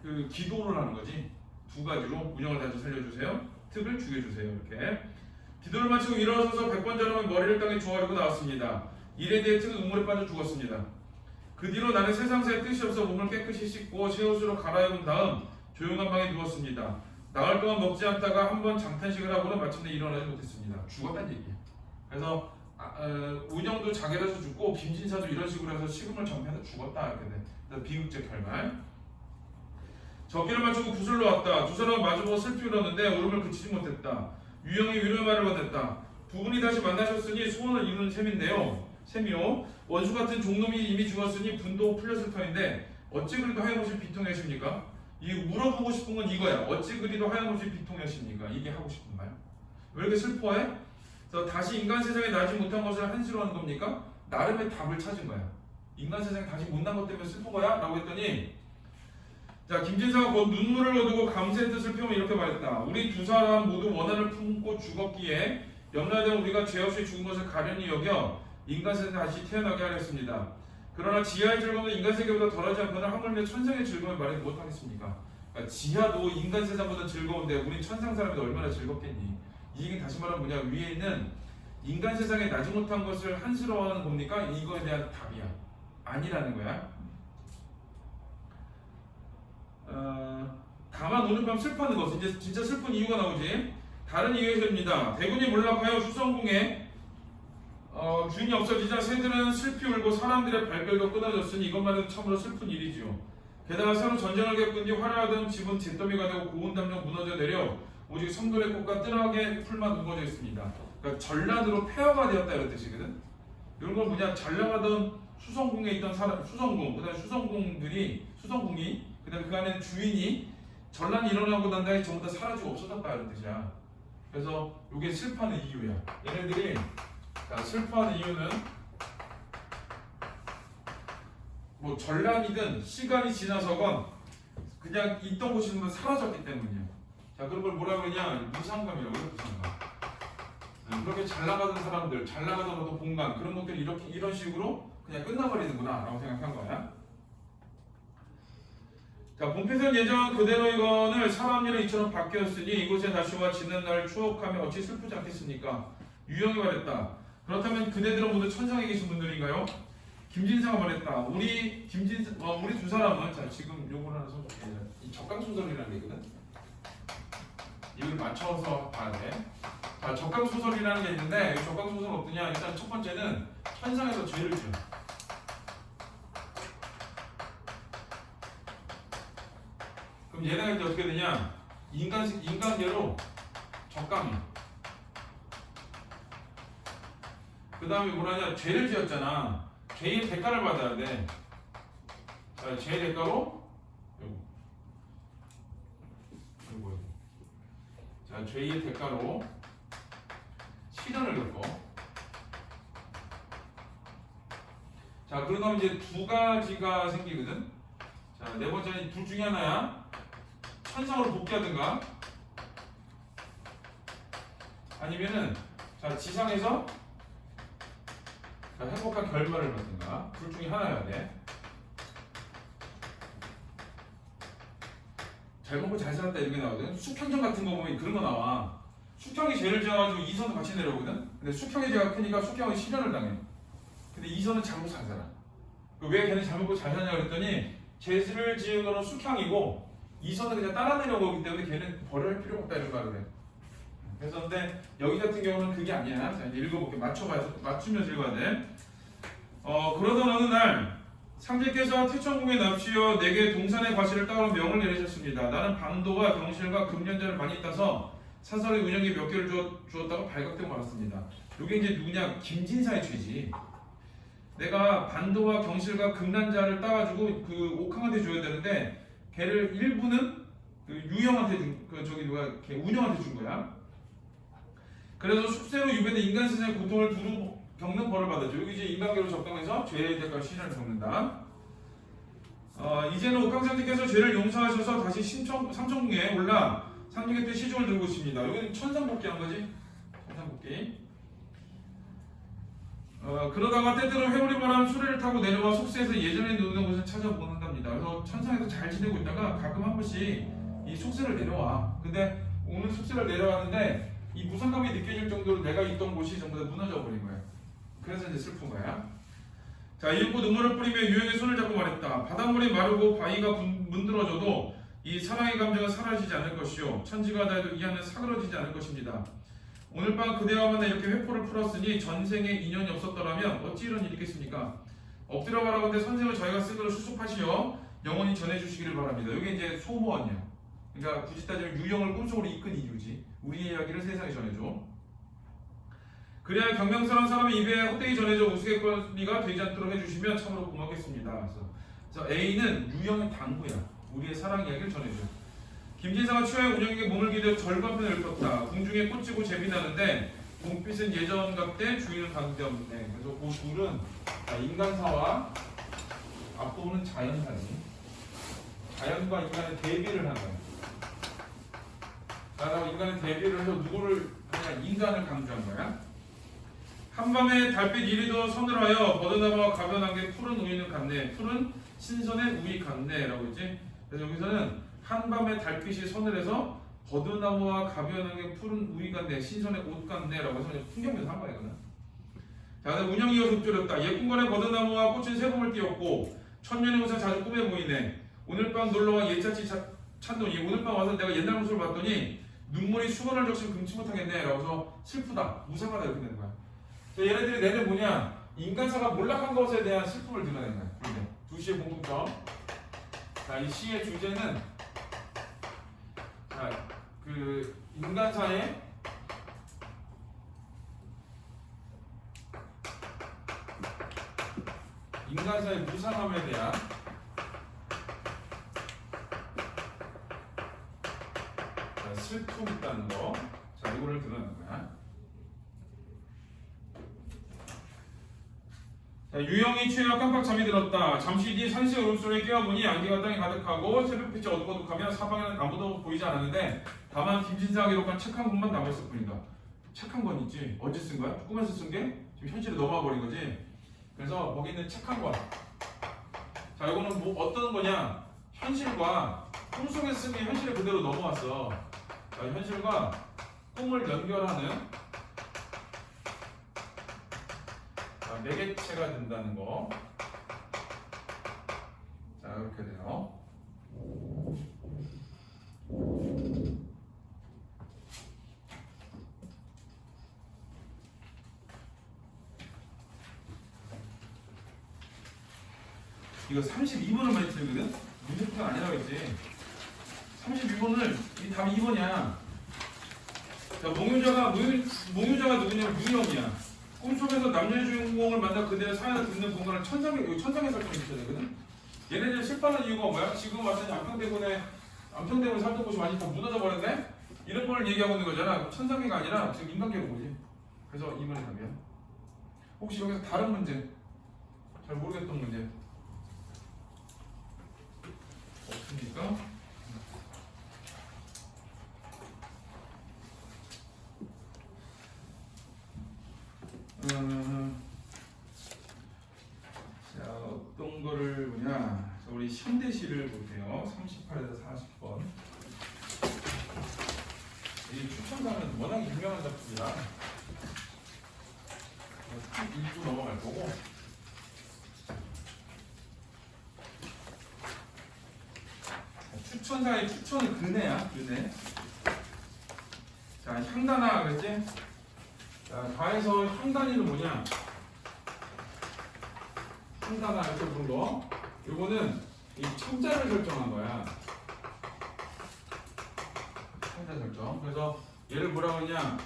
그 기도를 하는 거지. 두 가지로 운영을 다시 살려주세요. 특을 죽여주세요. 이렇게 기도를 마치고 일어서서 100번 절하며 머리를 땅에 조아리고 나왔습니다. 일에 대해 특은 우물에 빠져 죽었습니다. 그 뒤로 나는 세상사에 뜻이 없어 몸을 깨끗이 씻고 새 옷으로 갈아입은 다음 조용한 방에 누웠습니다. 나흘 동안 먹지 않다가 한번 장탄식을 하고는 마침내 일어나지 못했습니다. 죽었다는 얘기야. 그래서 운영도 자결해서 죽고 김진사도 이런 식으로 해서 식음을 정패해서 죽었다. 이렇게 돼. 비극적 결말. 적기를 맞추고 구슬로 왔다. 두 사람은 마주보고 슬피 울었는데 울음을 그치지 못했다. 유영이 위로의 말을 건넸다. 두 분이 다시 만나셨으니 소원을 이루는 셈이요. 원수 같은 종놈이 이미 죽었으니 분도 풀렸을 터인데 어찌 그리도 하염없이 비통하십니까? 이 물어보고 싶은 건 이거야. 어찌 그리도 하염없이 비통하십니까? 이게 하고 싶은 말. 왜 이렇게 슬퍼해? 그래서 다시 인간 세상에 나지 못한 것을 한시로하는 겁니까? 나름의 답을 찾은 거야. 인간 세상에 다시 못난 것 때문에 슬픈 거야? 라고 했더니 자, 김진사가 곧 눈물을 거두고 감사의 뜻을 표하며 이렇게 말했다. 우리 두 사람 모두 원한을 품고 죽었기에 염라대원 우리가 죄 없이 죽은 것을 가련히 여겨 인간 세상에 다시 태어나게 하였습니다. 그러나 지하의 즐거움은 인간 세계보다 덜하지 않거나 하물며 천상의 즐거움을 말하지 못하겠습니까? 그러니까 지하도 인간 세상보다 즐거운데 우린 천상 사람이 얼마나 즐겁겠니? 이 얘기는 다시 말하면 뭐냐, 위에 있는 인간 세상에 나지 못한 것을 한스러워하는 겁니까? 이거에 대한 답이야. 아니라는 거야. 다만 오늘 밤 슬퍼하는 것은 이제 진짜 슬픈 이유가 나오지. 다른 이유에서입니다. 대군이 몰락하여 수성궁에 주인이 없어지자 새들은 슬피 울고 사람들의 발걸도 끊어졌으니 이것만 해도 참으로 슬픈 일이지요. 게다가 새로 전쟁을 겪은 뒤 화려하던 집은 잿더미가 되고 고운 담력 무너져 내려 오직 성돌의 꽃과 뜬하게 풀만 우거져 있습니다. 그러니까 전란으로 폐허가 되었다 이런 뜻이거든. 이런 건 뭐냐, 잘 나가던 수성궁에 있던 사람, 수성궁, 그다음에 수성궁이 그다음에 그 안에 주인이 전란이 일어나고 난 다음에 전부 다 사라지고 없어졌다 이런 뜻이야. 그래서 이게 슬퍼하는 이유야. 얘네들이 슬퍼하는 이유는 뭐 전란이든 시간이 지나서건 그냥 있던 곳이 전부 사라졌기 때문이야. 자, 그런 걸 뭐라 그러냐, 무상감이라고 해요. 무상감. 그렇게 잘 나가던 사람들, 잘 나가던 어떤 공간, 그런 것들이 이런 식으로 그냥 끝나버리는구나 라고 생각한 거야. 자, 본패선 예정한 그대로이건을 사람일은 이처럼 바뀌었으니 이곳에 다시 와 지난 날 추억하며 어찌 슬프지 않겠습니까? 유영이 말했다. 그렇다면 그대들은 모두 천상에 계신 분들인가요? 김진사가 말했다. 우리 두 사람은 자 지금 요걸 하나 써볼게요. 이 적강소설이라는 게 있거든. 이걸 맞춰서 봐야 돼. 자 적강소설이라는 게 있는데 이 적강소설은 어떠냐? 일단 첫 번째는 천상에서 죄를 지어. 그럼 얘네가 이제 어떻게 되냐? 인간계로 적강이. 그 다음에 뭐라냐? 죄를 지었잖아. 죄의 대가를 받아야 돼. 자, 죄의 대가로 요거. 자, 죄의 대가로 시련을 겪고. 자, 그러다 이제 두 가지가 생기거든. 자, 네 번째는 둘 중에 하나야. 천상으로 복귀하든가 아니면은 자, 지상에서 자, 행복한 결말을 받든가 둘 중에 하나여야 돼. 잘 먹고 잘 살았다 이렇게 나오거든. 숙현전 같은 거 보면 그런 거 나와. 숙형이 죄를 지어가지고 이선은 같이 내려오거든. 근데 숙형의 죄가 크니까 숙형은 실현을 당해. 근데 이선은 잘 먹고 잘 살아. 왜 걔는 잘 먹고 잘 사냐 그랬더니 죄를 지은 거는 숙형이고 이선은 그냥 따라 내려오기 때문에 걔는 벌을 할 필요가 없다 이런 말을 해. 그래서 근데 여기 같은 경우는 그게 아니야. 자, 읽어볼게. 맞추면서 읽어야 돼. 그러던 어느 날 상제께서 태천궁에 납치어 내게 동산의 과실을 따오는 명을 내리셨습니다. 나는 방도와 경실과 금년자를 많이 따서 사설의 운영에 몇 개를 주었다가 발각되고 말았습니다. 이게 이제 누구냐? 김진사의 죄지. 내가 반도와 경실과 금난자를 따가지고 그 옥황한테 줘야 되는데 걔를 일부는 그 유형한테 걔 운영한테 준 거야. 그래서 숙세로 유배된 인간 세상의 고통을 두루 겪는 벌을 받았죠. 여기 이제 인간계로 적당해서 죄의 대가 시련을 겪는다. 이제는 옥황상제께서 죄를 용서하셔서 다시 삼천궁에 올라 상중의 때 시중을 들고 있습니다. 여기는 천상복귀한 거지. 천상복귀. 그러다가 때때로 회오리 바람 수레를 타고 내려와 속세에서 예전에 누던 곳을 찾아보곤 한답니다. 그래서 천상에서 잘 지내고 있다가 가끔 한 번씩 이 속세를 내려와. 근데 오늘 속세를 내려왔는데 이 무상감이 느껴질 정도로 내가 있던 곳이 전부 다 무너져 버린 거야. 그래서 이제 슬픈 거야. 자, 이윽고 눈물을 뿌리며 유영의 손을 잡고 말했다. 바닷물이 마르고 바위가 문드러져도 이 사랑의 감정은 사라지지 않을 것이요 천지가 다 해도 이 안은 사그러지지 않을 것입니다. 오늘 밤 그대와 만나 이렇게 회포를 풀었으니 전생에 인연이 없었더라면 어찌 이런 일이 있겠습니까? 엎드려 바라건대 선생을 저희가 쓰기로 수습하시어 영원히 전해주시기를 바랍니다. 이게 이제 소모원이야. 그러니까 굳이 따지면 유형을 꿈속으로 이끈 이유지. 우리의 이야기를 세상에 전해줘. 그래야 경명스러운 사람의 입에 헛되이 전해져 우스갯거리가 되지 않도록 해주시면 참으로 고맙겠습니다. 그래서 A는 유형의 당부야. 우리의 사랑 이야기를 전해줘. 김진사가 추하의 운영에게 몸을 기대어 절반편을 읊었다. 궁중에 꽃지고 재비나는데 봄빛은 예전 같대 주인은 가는데 없네. 그래서 그 둘은 인간사와 앞부분은 자연사지. 자연과 인간의 대비를 하는 거야. 나라고 인간의 대비를 해서 누구를 그냥 인간을 강조한 거야. 한밤에 달빛 이리도 서늘하여 버드나무와 가변한 게 푸른 우이는 같네. 푸른 신선의 우이 같네라고 했지. 그래서 여기서는 한밤에 달빛이 서늘해서 버드나무와 가변한 게 푸른 우이 같네. 신선의 옷 같네라고 해서 풍경에서 한 거야 이거는. 자, 운영이 이어서 읊조렸다. 예쁜건의 버드나무와 꽃은 새봄을 띄었고 천년의 옷은 자주 꿈에 보이네. 오늘 밤 놀러와 예차치 찾더니 오늘 밤 와서 내가 옛날 모습을 봤더니 눈물이 수건을 적시면 금치 못하겠네 라고 해서 슬프다, 무상하다 이렇게 되는 거야. 자, 얘네들이 내는 뭐냐? 인간사가 몰락한 것에 대한 슬픔을 드러낸 거야. 두 시의 공통점. 자, 이 시의 주제는 자, 그 인간사의 무상함에 대한 슬픔이 있다는 거. 자, 이거를 드러내는 거야. 자, 유영이 취해와 깜빡 잠이 들었다. 잠시 뒤 산시의 울음소리에 깨어보니 안개가 땅에 가득하고 새벽빛이 어둑어둑하며 사방에는 아무도 보이지 않았는데 다만 김진사가 기록한 책 한 권만 남아있을 뿐이다. 책 한 권 있지? 언제 쓴 거야? 꿈에서 쓴 게? 지금 현실에 넘어와 버린 거지? 그래서 거기 있는 책 한 권. 자, 이거는 뭐 어떤 거냐? 현실과 꿈속에서 쓴 게 현실에 그대로 넘어왔어. 자, 현실과 꿈을 연결하는 매개체가 된다는 거. 이렇게 돼요. 이거 32번을 많이 틀거든? 문제표가 아니라고 했지. 32번을, 이 답이 2번이야. 자, 몽유자가 누구냐면 유형이야. 꿈속에서 남녀의 주인공을 만나 그대의 사연을 듣는 공간을 천상에 설정해 주셔야 되거든? 얘네들 실패하는 이유가 뭐야? 지금 왔더니 암평대문에 살던 곳이 완전히 다 무너져 버렸네? 이런 걸 얘기하고 있는 거잖아. 천상계가 아니라 지금 인간계로 보지. 그래서 2번이 답이야. 혹시 여기서 다른 문제, 잘 모르겠던 문제 없습니까? 자, 어떤 거를 보냐? 자, 우리 현대시를 볼게요. 38에서 40번. 이 추천사는 워낙 유명한 작품이라 읽고 넘어갈 거고. 추천사의 추천은 근해야, 근해. 자, 향단아 그랬지? 자, 가에서 향단이는 뭐냐? 향단아 이렇게 부른 거. 요거는 이 청자를 설정한 거야. 청자 설정. 그래서 얘를 뭐라고 하냐?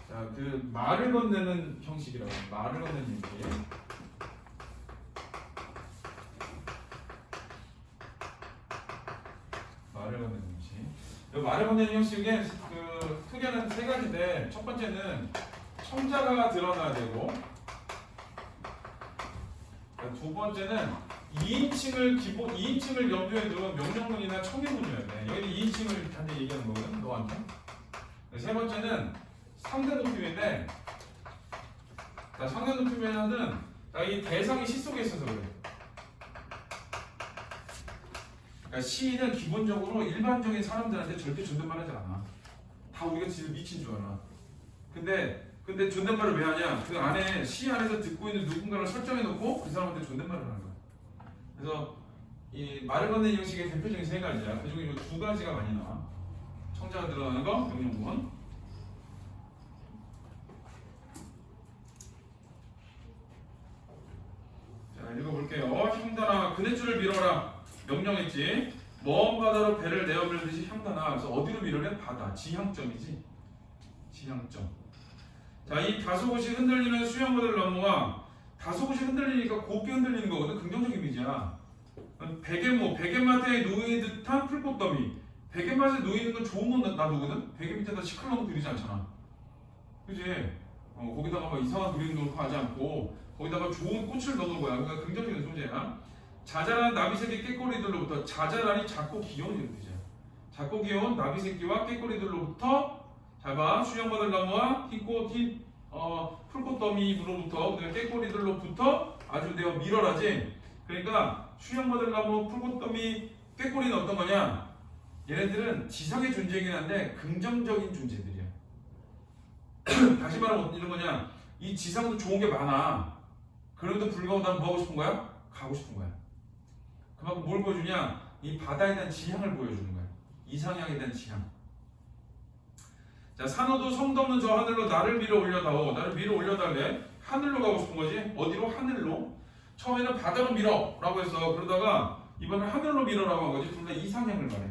자, 그 말을 건네는 형식이라고 해. 말을 건네는 형식. 말을 건네는 형식. 이 말을 건네는 형식의 그 크게는 세 가지인데, 첫 번째는 청자가 드러나야 되고, 두 번째는 2인칭을 염두에 두는 명령문이나 청유문이어야 돼. 여기는 2인칭을 단지 얘기하는 거거든, 너한테. 세 번째는 상대 높임인데, 자, 상대 높임에는 이 대상이 시 속에 있어서 그래. 그러니까 시는 기본적으로 일반적인 사람들한테 절대 존댓말 하지 않아. 다 우리가 진짜 미친 줄 알아. 근데 존댓말을 왜 하냐? 그 안에 시 안에서 듣고 있는 누군가를 설정해 놓고 그 사람한테 존댓말을 하는 거야. 그래서 이 말을 건네는 형식의 대표적인 세 가지야. 그 중에 두 가지가 많이 나와. 청자가 들어가는 거, 명령문. 자, 읽어볼게요. 형단아, 그네줄을 밀어라. 명령했지. 먼 바다로 배를 내어 밀듯이 형단아. 그래서 어디로 밀어내? 바다. 지향점이지. 지향점. 자, 이 다소곳이 흔들리는 수영모델 나무가 다소곳이 흔들리니까 곱게 흔들리는 거거든. 긍정적 이미지야. 베갯마트에 놓인 듯한 풀꽃더미. 베갯마트에 놓이는 건 좋은 건 놔두거든. 베갯 밑에다 시클러놓고 그리지 않잖아. 그지? 거기다가 막 이상한 그림 놓고 하지 않고 거기다가 좋은 꽃을 넣는 거야. 그러니까 긍정적인 소재야. 자잘한 나비새끼 깨꼬리들로부터, 자잘하니 작고 귀여운 이런 뜻이야. 작고 귀여운 나비새끼와 깨꼬리들로부터, 잘 봐. 수영모델 나무와 풀꽃더미로부터, 깨꼬리들로부터 아주 내가 밀어라지. 그러니까 수영모델 나무, 풀꽃더미, 깨꼬리는 어떤 거냐? 얘네들은 지상의 존재이긴 한데 긍정적인 존재들이야. 다시 말하면 이런 거냐? 이 지상도 좋은 게 많아. 그런데도 불구하고 난 뭐 하고 싶은 거야? 가고 싶은 거야. 그만큼 뭘 보여주냐? 이 바다에 대한 지향을 보여주는 거야. 이상향에 대한 지향. 자, 산호도 성도 없는 저 하늘로 나를 밀어 올려다오. 나를 밀어 올려달래. 하늘로 가고 싶은 거지. 어디로? 하늘로. 처음에는 바다로 밀어 라고 했어. 그러다가 이번엔 하늘로 밀어라고 한 거지. 둘 다 이상향을 말해.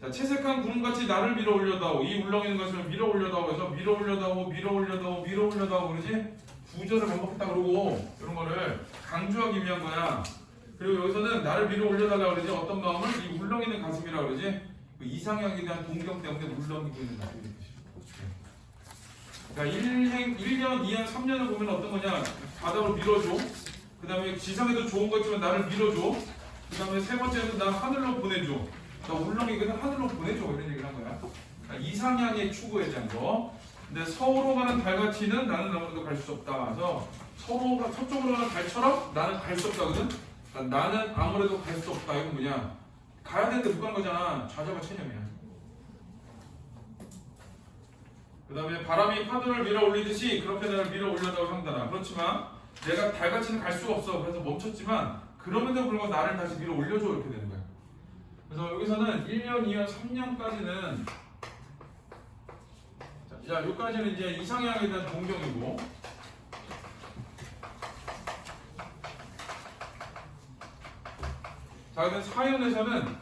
자, 채색한 구름같이 나를 밀어 올려다오. 이 울렁이는 것을 밀어 올려다오 해서 밀어 올려다오, 밀어 올려다오, 밀어 올려다오 그러지. 구절을 반복했다 그러고 이런 거를 강조하기 위한 거야. 그리고 여기서는 나를 밀어 올려달라고 그러지. 어떤 마음을? 이 울렁이는 가슴이라고 그러지. 그 이상향에 대한 동경 때문에 울렁이고 있는 가슴이 뜻이야. 그러니까 1년, 2년, 3년을 보면 어떤 거냐? 바다로 밀어줘. 그 다음에 지상에도 좋은 것 있지만 나를 밀어줘. 그 다음에 세 번째는 나 하늘로 보내줘. 나 울렁이거든 하늘로 보내줘. 이런 얘기를 한 거야. 그러니까 이상향의 추구에 대한 거. 근데 서로 가는 달같이는 나는 아무래도 갈 수 없다. 그래서 서쪽으로 가는 달처럼 나는 갈 수 없다거든. 그러니까 나는 아무래도 갈 수 없다. 이건 뭐냐? 가야 되는데 못 간 거잖아. 좌절과 체념이야. 그 다음에 바람이 파도를 밀어 올리듯이 그렇게 나를 밀어 올려다고 한다나. 그렇지만 내가 달같이는 갈 수가 없어. 그래서 멈췄지만 그럼에도 불구하고 나를 다시 위로 올려줘 이렇게 되는 거야. 그래서 여기서는 1년, 2년, 3년까지는 자, 여기까지는 이제 이상향에 대한 동경이고 자, 그다음 4년에서는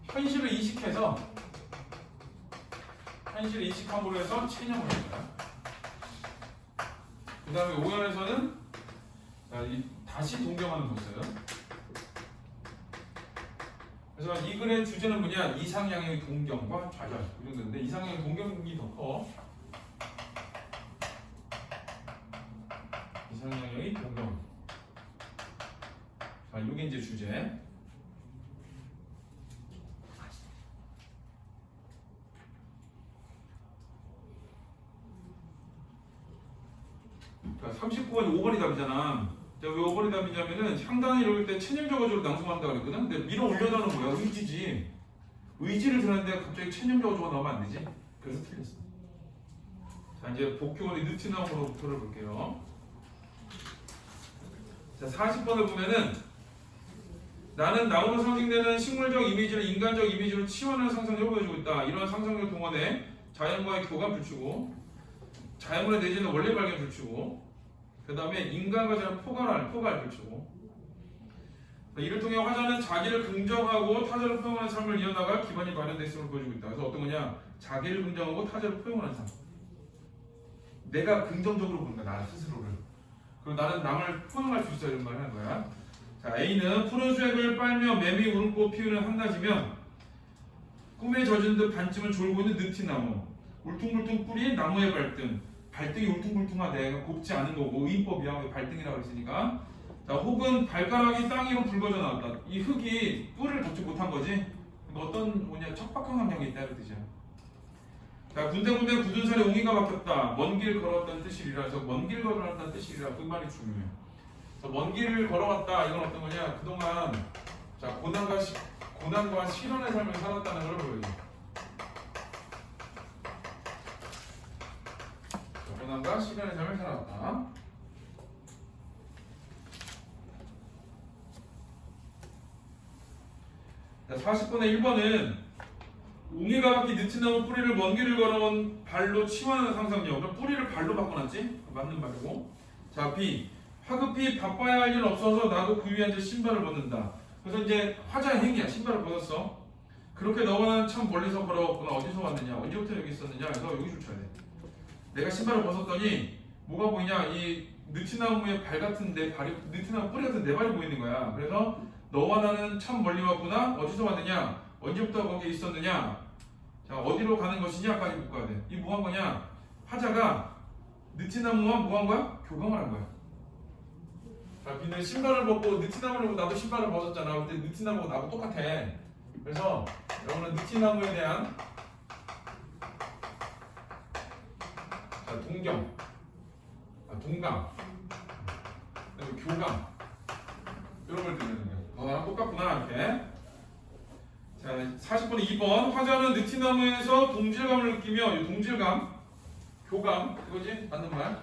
현실을 이식함으로 해서 체념을 합니다. 그 다음에 5년에서는 다시 동경하는 거 있어요. 그래서 이 글의 주제는 뭐냐? 이상향의 동경과 좌절 이런 건데 이상향의 동경이 더 커. 이상향의 동경. 자, 이게 이제 주제. 자, 39번이 5번이 답이잖아. 자, 왜 5번이 답이냐면은 향단을 읽을 때 체념적어조로 낭송한다 그랬거든. 근데 밀어 올려놓는 뭐야? 의지지. 의지를 드렸는데 갑자기 체념적어조가 나오면 안 되지. 그래서 틀렸어. 자, 이제 복교원의 느티나무로부터를 볼게요. 자, 40번을 보면은 나는 나무로 상징되는 식물적 이미지를 인간적 이미지로 치환하는 상상력을 보여주고 있다. 이러한 상상력 동안에 자연과의 교감 불추고 자연물의 내재는 원리 발견 불추고 그 다음에 인간과 자연 포괄 불추고 이를 통해 화자는 자기를 긍정하고 타자를 포용하는 삶을 이어나갈 기반이 마련되어 있음을 보여주고 있다. 그래서 어떤 거냐? 자기를 긍정하고 타자를 포용하는 삶. 내가 긍정적으로 보는 거야, 나 스스로를. 그리고 나는 남을 포용할 수 있어 이런 말 하는 거야. 자, A는 푸른 수액을 빨며 매미 울음꽃 피우는 한낮이면 꿈에 젖은 듯 반쯤을 졸고 있는 느티나무. 울퉁불퉁 뿌리 나무의 발등이 울퉁불퉁하대. 곱지 않은 거고 의인법이야. 발등이라고 했으니까. 자, 혹은 발가락이 땅 위로 붉어져 나왔다. 이 흙이 뿌리를 덮지 못한 거지. 어떤 척박한 환경에 있다 그 뜻이야. 자, 군데군데 굳은 살에 옹이가 박혔다. 먼 길 걸어왔다는 뜻이라. 그래서 먼 길 걸어왔다는 뜻이라. 그 말이 중요해. 그래서 먼 길을 걸어왔다. 이건 어떤 거냐? 그동안 자, 고난과 실현의 삶을 살았다는 걸 보여줘. 고난과 실현의 삶을 살았다. 자, 40번의 1번은 웅이가 박힌 느티나무 뿌리를 먼 길을 걸어온 발로 치환하는 상상력. 그럼 뿌리를 발로 바꿔놨지? 맞는 말이고. 자, B. 화급히 바빠야 할 일 없어서 나도 그 위에 앉아 신발을 벗는다. 그래서 이제 화자의 행위야. 신발을 벗었어. 그렇게 너와는 참 멀리서 걸어왔구나. 어디서 왔느냐? 언제부터 여기 있었느냐? 그래서 여기 쫓아야 돼. 내가 신발을 벗었더니 뭐가 보이냐? 이 느티나무의 발 같은 내 발이, 느티나무 뿌리 같은 내 발이 보이는 거야. 그래서 너와 나는 참 멀리 왔구나. 어디서 왔느냐? 언제부터 거기에 있었느냐? 자, 어디로 가는 것이냐까지 못 가야 돼. 이 뭐 한 거냐? 화자가 느티나무와 뭐 한 거야? 교감을 한 거야. 자, 근데 신발을 벗고 느티나무를 보고 나도 신발을 벗었잖아. 근데 느티나무가 나하고 똑같아. 그래서 여러분은 느티나무에 대한 자, 동감, 그리고 교감 이런 걸 들리는 거야. 나랑 똑같구나 이렇게. 자, 40번에 2번 화자는 느티나무에서 동질감을 느끼며 이 동질감, 교감 이거지? 맞는 말.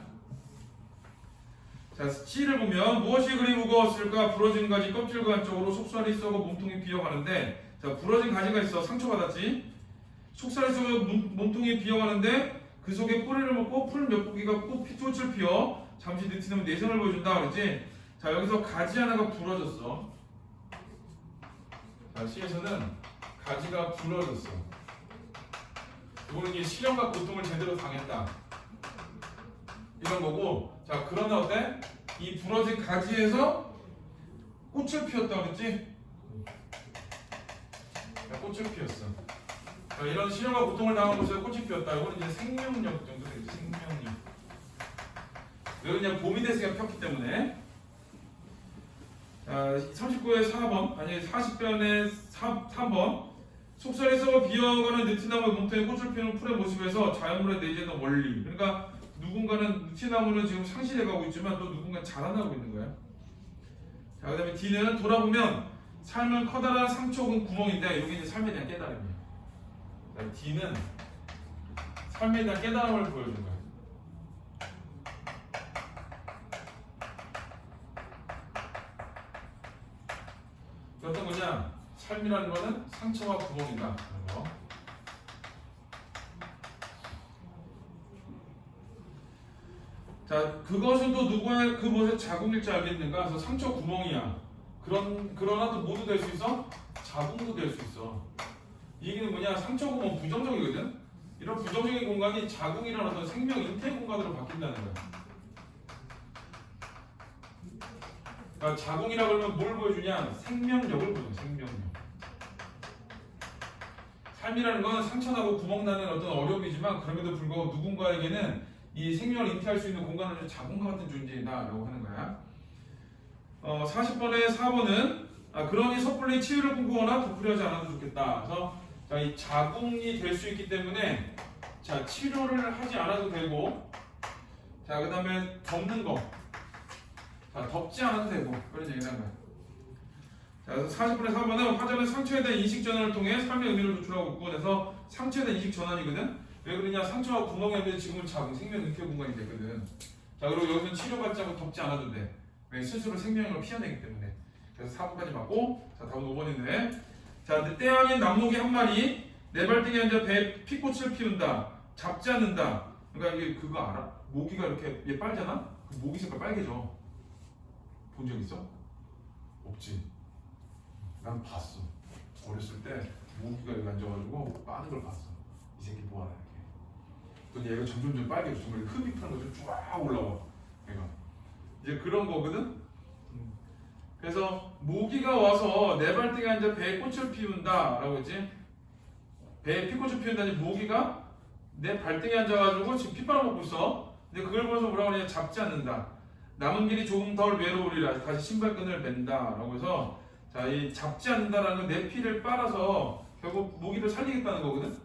자, C를 보면 무엇이 그리 무거웠을까? 부러진 가지 껍질과 한쪽으로 속살이 썩어 몸통이 비어가는데 자, 부러진 가지가 있어. 상처받았지? 속살이 썩어 몸통이 비어가는데 그 속에 뿌리를 먹고 풀 몇 포기가 꼭 피꽃을 피워 잠시 느티나무 내성을 보여준다 그랬지? 자, 여기서 가지 하나가 부러졌어. 자, C에서는 가지가 부러졌어. 이거는 이제 시련과 고통을 제대로 당했다 이런 거고. 자, 그러나 어때? 이 부러진 가지에서 꽃을 피웠다 그랬지? 자, 꽃을 피웠어. 자, 이런 시련과 고통을 당한 곳에서 꽃이 피웠다. 이거는 이제 생명력 정도 되겠지. 생명력. 이건 그냥 봄이 됐으니까 폈기 때문에. 자, 39의 4번, 아니 40변의 3번. 속살이 썩어 비어가는 느티나무의 몸통에 꽃을 피우는 풀의 모습에서 자연물에 내재는 원리. 그러니까 누군가는 느티나무는 지금 상실해가고 있지만 또 누군가는 자라나고 있는 거야. 자, 그 다음에 D는 돌아보면 삶은 커다란 상처 혹은 구멍인데 여기 이제 삶에 대한 깨달음이에요. 자, D는 삶에 대한 깨달음을 보여준 거야. 어떤 거냐? 삶이라는 거는 상처와 구멍이다. 라는 거. 자, 그것은 또 누구의 그 무엇의 자궁일지 알겠는가? 그래서 상처 구멍이야. 그러나 또 모두 될 수 있어? 자궁도 될 수 있어. 이 얘기는 뭐냐? 상처 구멍 부정적이거든? 이런 부정적인 공간이 자궁이라는 어떤 생명 잉태 공간으로 바뀐다는 거야. 그러니까 자궁이라고 하면 뭘 보여주냐? 생명력을 보여줘. 생명력. 삶이라는 건 상처나고 구멍나는 어떤 어려움이지만 그럼에도 불구하고 누군가에게는 이 생명을 잉태할 수 있는 공간을 자궁과 같은 존재이다라고 하는 거야. 40번에 4번은 그러니 섣불리 치유를 꿈꾸거나 도풀이 하지 않아도 좋겠다. 그래서 자, 이 자궁이 될 수 있기 때문에 자, 치료를 하지 않아도 되고, 자, 그 다음에 덮는 거. 자, 덮지 않아도 되고, 그런 얘기를 한 거야. 자, 그래서 40분의 4번은 화자는 상처에 대한 인식 전환을 통해 삶의 의미를 도출하고 있고, 그래서 상처에 대한 인식 전환이거든? 왜 그러냐? 상처와 구멍이 없는데 지금은 자궁, 생명 잉태 공간이 됐거든. 자, 그리고 여기서는 치료받지 않고 덮지 않아도 돼. 왜? 스스로 생명력을 피워내기 때문에. 그래서 4번까지 맞고, 자, 다음 5번인데. 자, 때 아닌 남목이 한 마리, 내 발등에 앉아 배에 피꽃을 피운다. 잡지 않는다. 그러니까 이게 그거 알아? 모기가 이렇게 얘 빨잖아? 그 모기 색깔 빨개져. 본 적 있어? 없지. 난 봤어. 어렸을 때 모기가 여기 앉아가지고 빠는 걸 봤어. 이 새끼 뭐하나 이렇게. 또 얘가 점점 빨개져. 정말 흡입하는 거좀 쫙 올라와. 얘가. 이제 그런 거거든. 그래서 모기가 와서 내 발등에 앉아 배에 꽃을 피운다라고 했지. 배에 피꽃을 피운다니 모기가 내 발등에 앉아가지고 지금 피 빨아먹고 있어. 근데 그걸 보면서 뭐라고 하냐? 잡지 않는다. 남은 길이 조금 덜 외로우리라. 다시 신발끈을 맨다라고 해서 자, 이 잡지 않는다라는 건 내 피를 빨아서 결국 모기를 살리겠다는 거거든.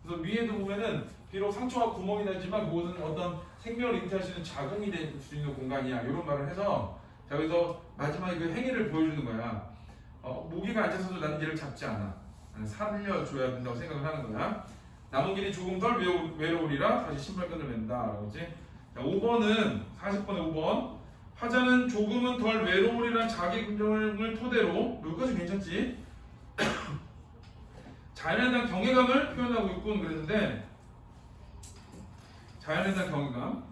그래서 위에도 보면은 비록 상처와 구멍이 나지만 그곳은 어떤 생명을 잉태할 수 있는 자궁이 될 수 있는 공간이야. 이런 말을 해서 자, 그래서 마지막에 그 행위를 보여주는 거야. 모기가 앉아서도 나는 얘를 잡지 않아. 살려줘야 된다고 생각을 하는 거야. 남은 길이 조금 덜 외로우리라 다시 신발끈을 맨다. 라고 했지. 자, 5번은 40번에 5번. 화자는 조금은 덜 외로우리란 자기 긍정을 토대로 여기까지 괜찮지? 자연에 대한 경외감을 표현하고 있군 그랬는데 자연에 대한 경외감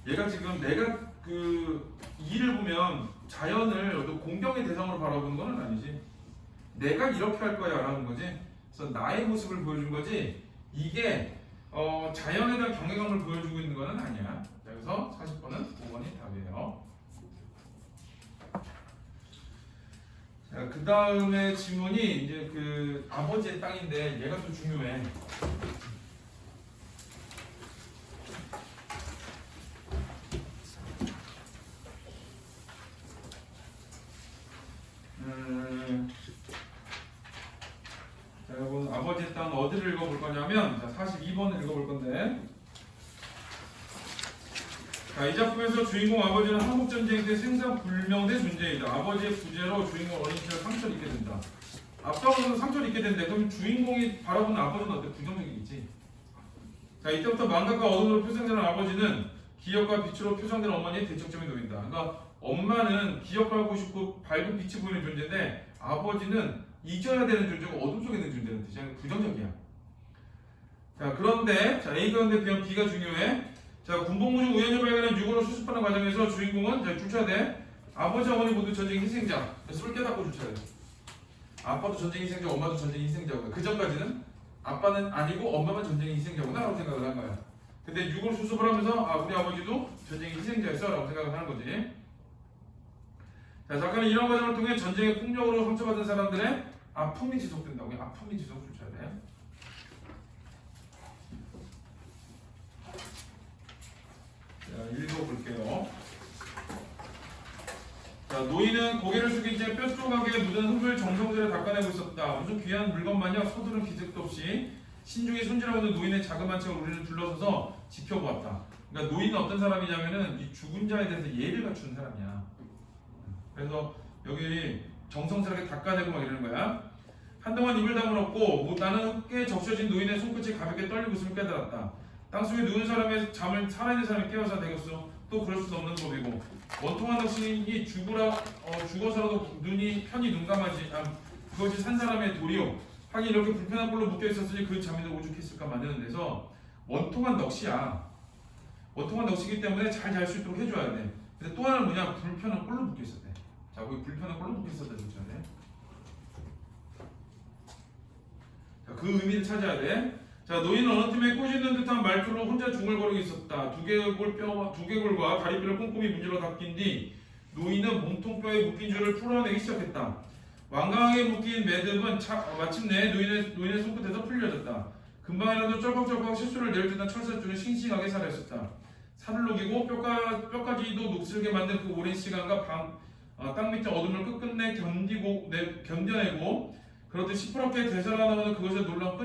얘가 지금 내가 그 일을 보면 자연을 어떤 공경의 대상으로 바라보는 건 아니지. 내가 이렇게 할 거야 라는 거지. 그래서 나의 모습을 보여준 거지 이게 자연에 대한 경외감을 보여주고 있는 건 아니야. 그래서 40번은 5번이 답이에요. 자, 그 다음에 지문이 이제 그 아버지의 땅인데 얘가 좀 중요해. 자, 여러분 아버지의 땅 어디를 읽어볼 거냐면 자, 42번을 읽어볼 건데 자, 이 작품에서 주인공 아버지는 한국전쟁 때 생사불명의 존재이다. 아버지의 부재로 주인공 어린 시절 상처를 입게 된다. 아빠가 상처를 입게 된대. 그럼 주인공이 바라보는 아버지는 어때? 부정적이겠지. 자, 이때부터 망각과 어둠으로 표상되는 아버지는 기억과 빛으로 표상되는 어머니의 대척점에 놓인다. 그러니까 엄마는 기억하고 싶고 밝은 빛이 보이는 존재인데 아버지는 잊어야 되는 존재고 어둠 속에 있는 존재는 뜻이야. 부정적이야. 자, 그런데 자, A 가운데 비한 B가 중요해. 자, 군복무 중 우연히 발견한 유골을 수습하는 과정에서 주인공은 자, 주차돼 아버지 어머니 모두 전쟁 희생자. 그걸 깨닫고 주차돼. 아빠도 전쟁 희생자, 엄마도 전쟁 희생자고. 그 전까지는 아빠는 아니고 엄마만 전쟁 희생자구나 라고 생각을 한 거야. 근데 유골 수습을 하면서 우리 아버지도 전쟁 희생자였어 라고 생각을 하는 거지. 자, 작가는 이런 과정을 통해 전쟁의 폭력으로 상처받은 사람들의 아픔이 지속된다고. 아픔이 지속 주차야 돼. 자, 읽어볼게요. 자, 노인은 고개를 숙인 채 뼈조각에 묻은 흙을 정성스레 닦아내고 있었다. 무슨 귀한 물건 마냥 서두른 기색도 없이 신중히 손질하고 있는 노인의 자그마한 채로 우리는 둘러서서 지켜보았다. 그러니까 노인은 어떤 사람이냐면은 이 죽은 자에 대해서 예를 갖추는 사람이야. 그래서 여기 정성스럽게 닦아내고 막 이러는 거야. 한동안 입을 다물었고 나는 흙에 적셔진 노인의 손끝이 가볍게 떨리고 있음을 깨달았다. 땅속에 누운 사람의 잠을 살아있는 사람이 깨워서 내겠어. 또 그럴 수 없는 법이고 원통한 덕신이 죽어서라도 눈이 편히 눈 감아지 그것이 산 사람의 도리요 하긴 이렇게 불편한 꼴로 묶여 있었으니 그 자민을 오죽했을까 만드는 데서 원통한 넋이야. 원통한 넋이기 때문에 잘 잘 수 있도록 해줘야 돼. 근데 또 하나는 뭐냐 불편한 꼴로 묶여 있었대. 자 거기 불편한 꼴로 묶여 있었다 그러잖아요. 자, 그 의미를 찾아야 돼. 자, 노인은 어느 틈에 꼬시는 듯한 말투로 혼자 중얼거리고 있었다. 두개골과 다리뼈를 꼼꼼히 문질러 닦인 뒤 노인은 몸통뼈에 묶인 줄을 풀어내기 시작했다. 완강하게 묶인 매듭은 마침내 노인의 손끝에서 풀려졌다. 금방이라도 쩔컥쩔컥 실수를 낼 듯한 철사줄은 싱싱하게 살아있었다. 살을 녹이고 뼈까지도 녹슬게 만든 그 오랜 시간과 땅 밑의 어둠을 끝끝내 견뎌내고 그렇듯 시퍼렇게 되살아나오는 그것에 놀라운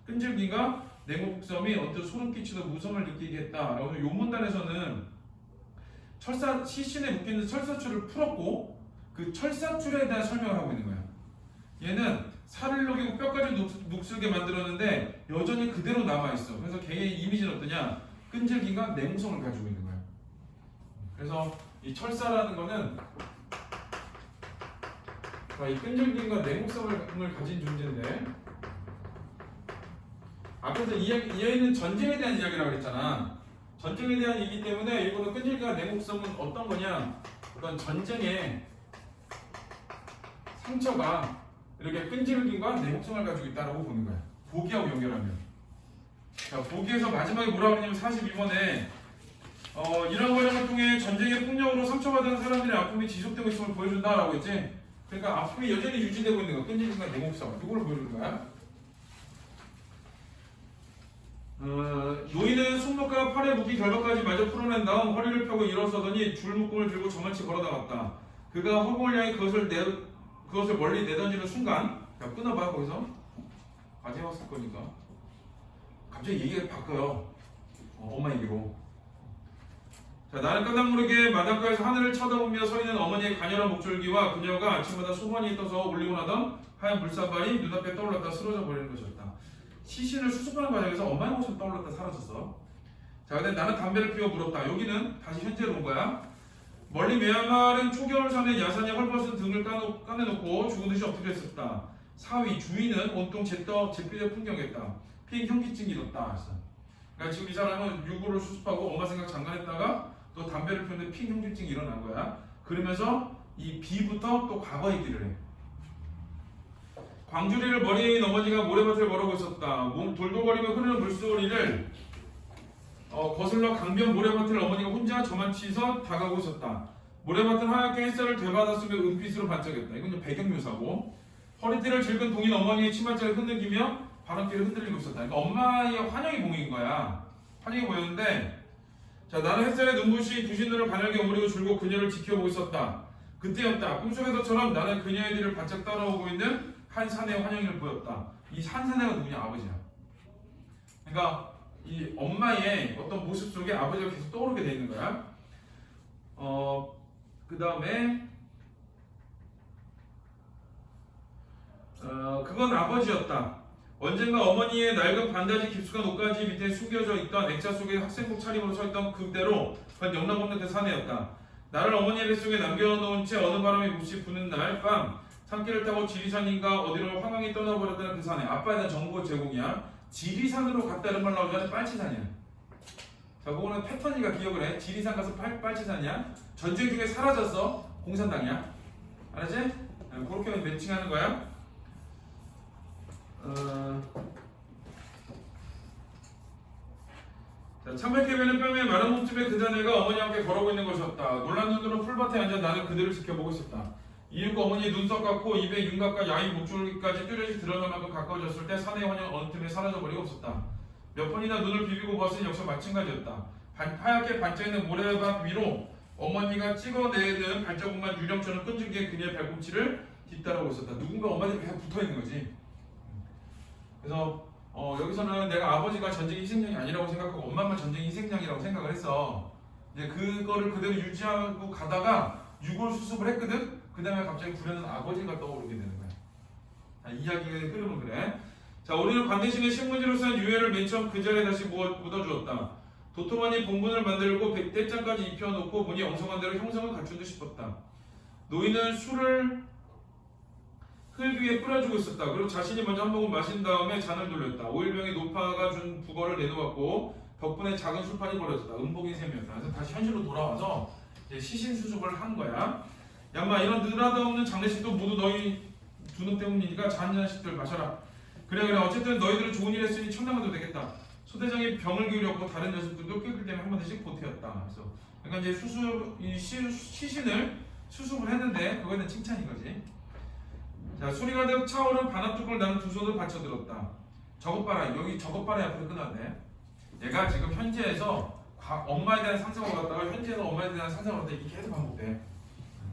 끈질김과 냉혹성이 언뜻 소름 끼치는 무성을 느끼게 했다라고 요 문단에서는 시신에 묶이는 철사줄을 풀었고 그 철사줄에 대한 설명을 하고 있는 거야. 얘는 살을 녹이고 뼈까지 녹슬게 만들었는데 여전히 그대로 남아있어. 그래서 걔의 이미지는 어떠냐? 끈질김과 냉혹성을 가지고 있는 거야. 그래서 이 철사라는 거는 이 끈질김과 냉혹성을 가진 존재인데 앞에서 이야기는 전쟁에 대한 이야기라고 했잖아. 전쟁에 대한 얘기이기 때문에 이거는 끈질김과 냉혹성은 어떤 거냐? 어떤 전쟁의 상처가 이렇게 끈질김과 냉혹성을 가지고 있다고 보는 거야. 보기하고 연결하면. 자, 보기에서 마지막에 뭐라고 하냐면 42번에 이런 과정을 통해 전쟁의 폭력으로 상처받은 사람들의 아픔이 지속되고 있음을 보여준다라고 했지. 그러니까 아픔이 여전히 유지되고 있는 거, 끈질김과 냉혹성, 이걸 보여주는 거야. 노인은 손목과 팔의 무기 결박까지 마저 풀어낸 다음 허리를 펴고 일어서더니 줄묶음을 들고 저만치 걸어나갔다. 그가 허공을 향해 그것을 멀리 내던지는 순간, 야 끊어봐 거기서. 아재 왔을 거니까. 갑자기 얘기가 바뀌어요. 엄마 얘기로. 자, 나는 까닭 모르게 마당가에서 하늘을 쳐다보며 서 있는 어머니의 가녀한 목줄기와 그녀가 아침마다 수건이 떠서 올리고 나던 하얀 물사발이 눈앞에 떠올랐다 쓰러져 버리는 것이었다. 시신을 수습하는 과정에서 엄마의 모습이 떠올랐다 사라졌어. 자, 근데 나는 담배를 피워 물었다. 여기는 다시 현재로 온 거야. 멀리 메아마른 초겨울산의 야산이 헐벗은 등을 까내놓고 죽은 듯이 엎드려 있었다. 사위 주인은 온통 잿빛의 풍경이었다. 핑 현기증이 일었다. 그러니까 지금 이 사람은 유골을 수습하고 엄마 생각 잠깐 했다가 또 담배를 피우는데 핑 현기증이 일어난 거야. 그러면서 이 비부터 또 과거 얘기를 해. 광주리를 머리에 어머니가 모래밭을 걸어오고 있었다. 돌돌거리며 흐르는 물소리를 거슬러 강변 모래밭을 어머니가 혼자 저만치서 다가오고 있었다. 모래밭은 하얗게 햇살을 되받았으며 은빛으로 반짝였다. 이건 배경묘사고. 허리띠를 질끈 동인 어머니의 치마자를 흔들기며 바람길을 흔들리고 있었다. 그러니까 엄마의 환영이 보인 거야. 환영이 보였는데, 자, 나는 햇살에 눈부신 부신 눈을 가늘게 오므리고 줄고 그녀를 지켜보고 있었다. 그때였다. 꿈속에서처럼 나는 그녀의 뒤를 바짝 따라오고 있는 한 사내의 환영을 보였다. 이 한 사내가 누구냐? 아버지야. 그러니까 이 엄마의 어떤 모습 속에 아버지가 계속 떠오르게 돼 있는 거야. 그 다음에 그건 아버지였다. 언젠가 어머니의 낡은 반다지 깊숙한 옷가지 밑에 숨겨져 있던 액자 속에 학생복 차림으로 서 있던 그대로 그건 영락없는 그 사내였다. 나를 어머니의 뱃속에 남겨놓은 채 어느 바람이 몹시 부는 날 밤 산길을 타고 지리산인가 어디로 황황히 떠나버렸다는 그 사내. 아빠에 대한 정보 제공이야. 지리산으로 갔다는 말 나오지 않은 빨치산이야. 자, 그거는 패턴이가 기억을 해. 지리산 가서 빨치산이야. 전쟁 중에 사라졌어. 공산당이야. 알았지? 그렇게 매칭하는 거야. 창밖에 베는 뺨에 마른 몸집의 그 자네가 어머니와 함께 걸어오고 있는 것이었다. 놀란 눈으로 풀밭에 앉아 나는 그대를 지켜보고 있었다. 이윽고 어머니의 눈썹 같고 입에 윤곽과 야인 목줄기까지 뚜렷이 드러날 만큼 가까워졌을 때 사내의 환영 어느 틈에 사라져버리고 없었다. 몇 번이나 눈을 비비고 봤으니 역시 마찬가지였다. 하얗게 반짝이는 모래밭 위로 어머니가 찍어내는 발자국만 유령처럼 끈질기게 그녀의 발꿈치를 뒤따라오고 있었다. 누군가 엄마한테 그냥 붙어있는 거지. 그래서 여기서는 내가 아버지가 전쟁 희생양이 아니라고 생각하고 엄마만 전쟁 희생양이라고 생각을 했어. 이제 그거를 그대로 유지하고 가다가 유골 수습을 했거든. 그 다음에 갑자기 불현은 아버지가 떠오르게 되는 거야. 자, 이야기의 흐름은 그래. 자, 우리는 관대신의 신문지로 쓴 유해를 맨 처음 그 자리에 다시 묻어주었다. 도톰하니 봉분을 만들고 백대장까지 입혀놓고 보니 엉성한 대로 형상을 갖춘 듯 싶었다. 노인은 술을 흙 위에 뿌려주고 있었다. 그리고 자신이 먼저 한 모금 마신 다음에 잔을 돌렸다. 오일병에 노파가 준 북어를 내놓았고 덕분에 작은 술판이 벌어졌다. 음복인 셈이었다. 그래서 다시 현실로 돌아와서 이제 시신수습을 한 거야. 야마 이런 느닷없는 장례식도 모두 너희 두 놈 때문이니까 잔잔식들 마셔라. 그래 어쨌든 너희들은 좋은 일 했으니 천당도 되겠다. 소대장이 병을 기울였고 다른 녀석들도 끓기 때문에 한마디씩 보태었다. 그래서 그러니까 이제 시신을 수습을 했는데 그거에 대한 칭찬인 거지. 자, 술이 가득 차오른 반합두꺼를 나는 두 손을 받쳐들었다. 저것 봐라. 여기 저것 봐라 앞에서 끝났네. 얘가 지금 현재에서 엄마에 대한 상상을 갖다가 현재에서 엄마에 대한 상상을 갖다가 이게 계속 반복돼.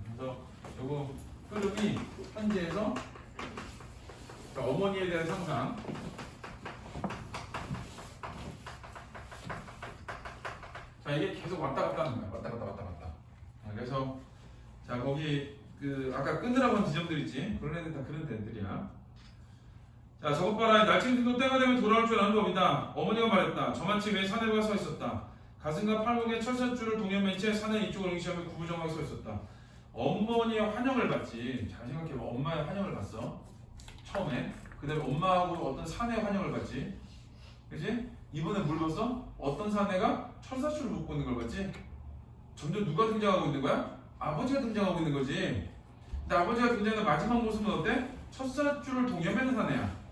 그래서 요거 흐름이 현재에서 어머니에 대한 상상. 자, 이게 계속 왔다 갔다 하는 거야. 왔다 갔다. 그래서 자, 거기 그 아까 끊으라고 한 지점들 있지. 그런 애들 다 그런 애들이야. 자, 저것 봐라. 날쌘들도 때가 되면 돌아올 줄 아는 법이다. 어머니가 말했다. 저만치 왜 산에가 서 있었다. 가슴과 팔목에 철사줄을 동여맨 채 산의 이쪽을 응시하며 구부정하게 서 있었다. 어머니의 환영을 받지. 잘 생각해봐. 엄마의 환영을 받어. 처음에. 그 다음에 엄마하고 어떤 사내의 환영을 받지. 그치? 이번에 뭘 봤어? 어떤 사내가 철사줄을 묶고 있는 걸 봤지? 점점 누가 등장하고 있는 거야? 아버지가 등장하고 있는 거지. 근데 아버지가 등장하는 마지막 모습은 어때? 철사줄을 동여매는 사내야.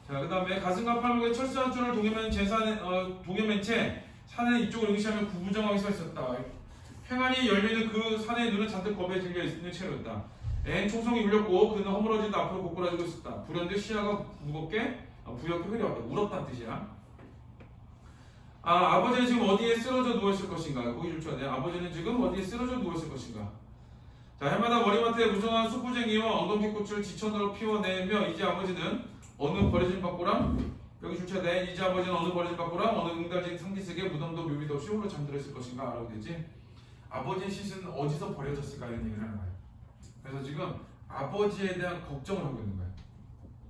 자, 그 다음에 가슴과 팔목에 철사줄을 동여맨 채 산의 이쪽을 응시하며 구부정하게 서 있었다. 횡하니 열리는 그 산의 눈은 잔뜩 겁에 질려 있는 채로였다. 총성이 울렸고 그는 허물어진 앞으로 고꾸라지고 있었다. 불현듯 시야가 무겁게 부옇게 흐려왔다. 울었다는 뜻이야. 아버지는 지금 어디에 쓰러져 누워있을 것인가? 거기 줄쳐야 아버지는 지금 어디에 쓰러져 누워있을 것인가? 자, 해마다 머리맡에 무성한 수포쟁이와 엉겅퀴꽃을 지천으로 피워내며 이제 아버지는 어느 버려진 밖고랑 여기 줄쳐야 이제 아버지는 어느 버려진 밖고랑 어느 응달진 상기색에 무덤도 묘비도 없이 홀로 잠들어 있을 것인가? 라고 되지. 아버지의 시신은 어디서 버려졌을까? 이런 얘기를 하는 거야. 그래서 지금 아버지에 대한 걱정을 하고 있는 거야.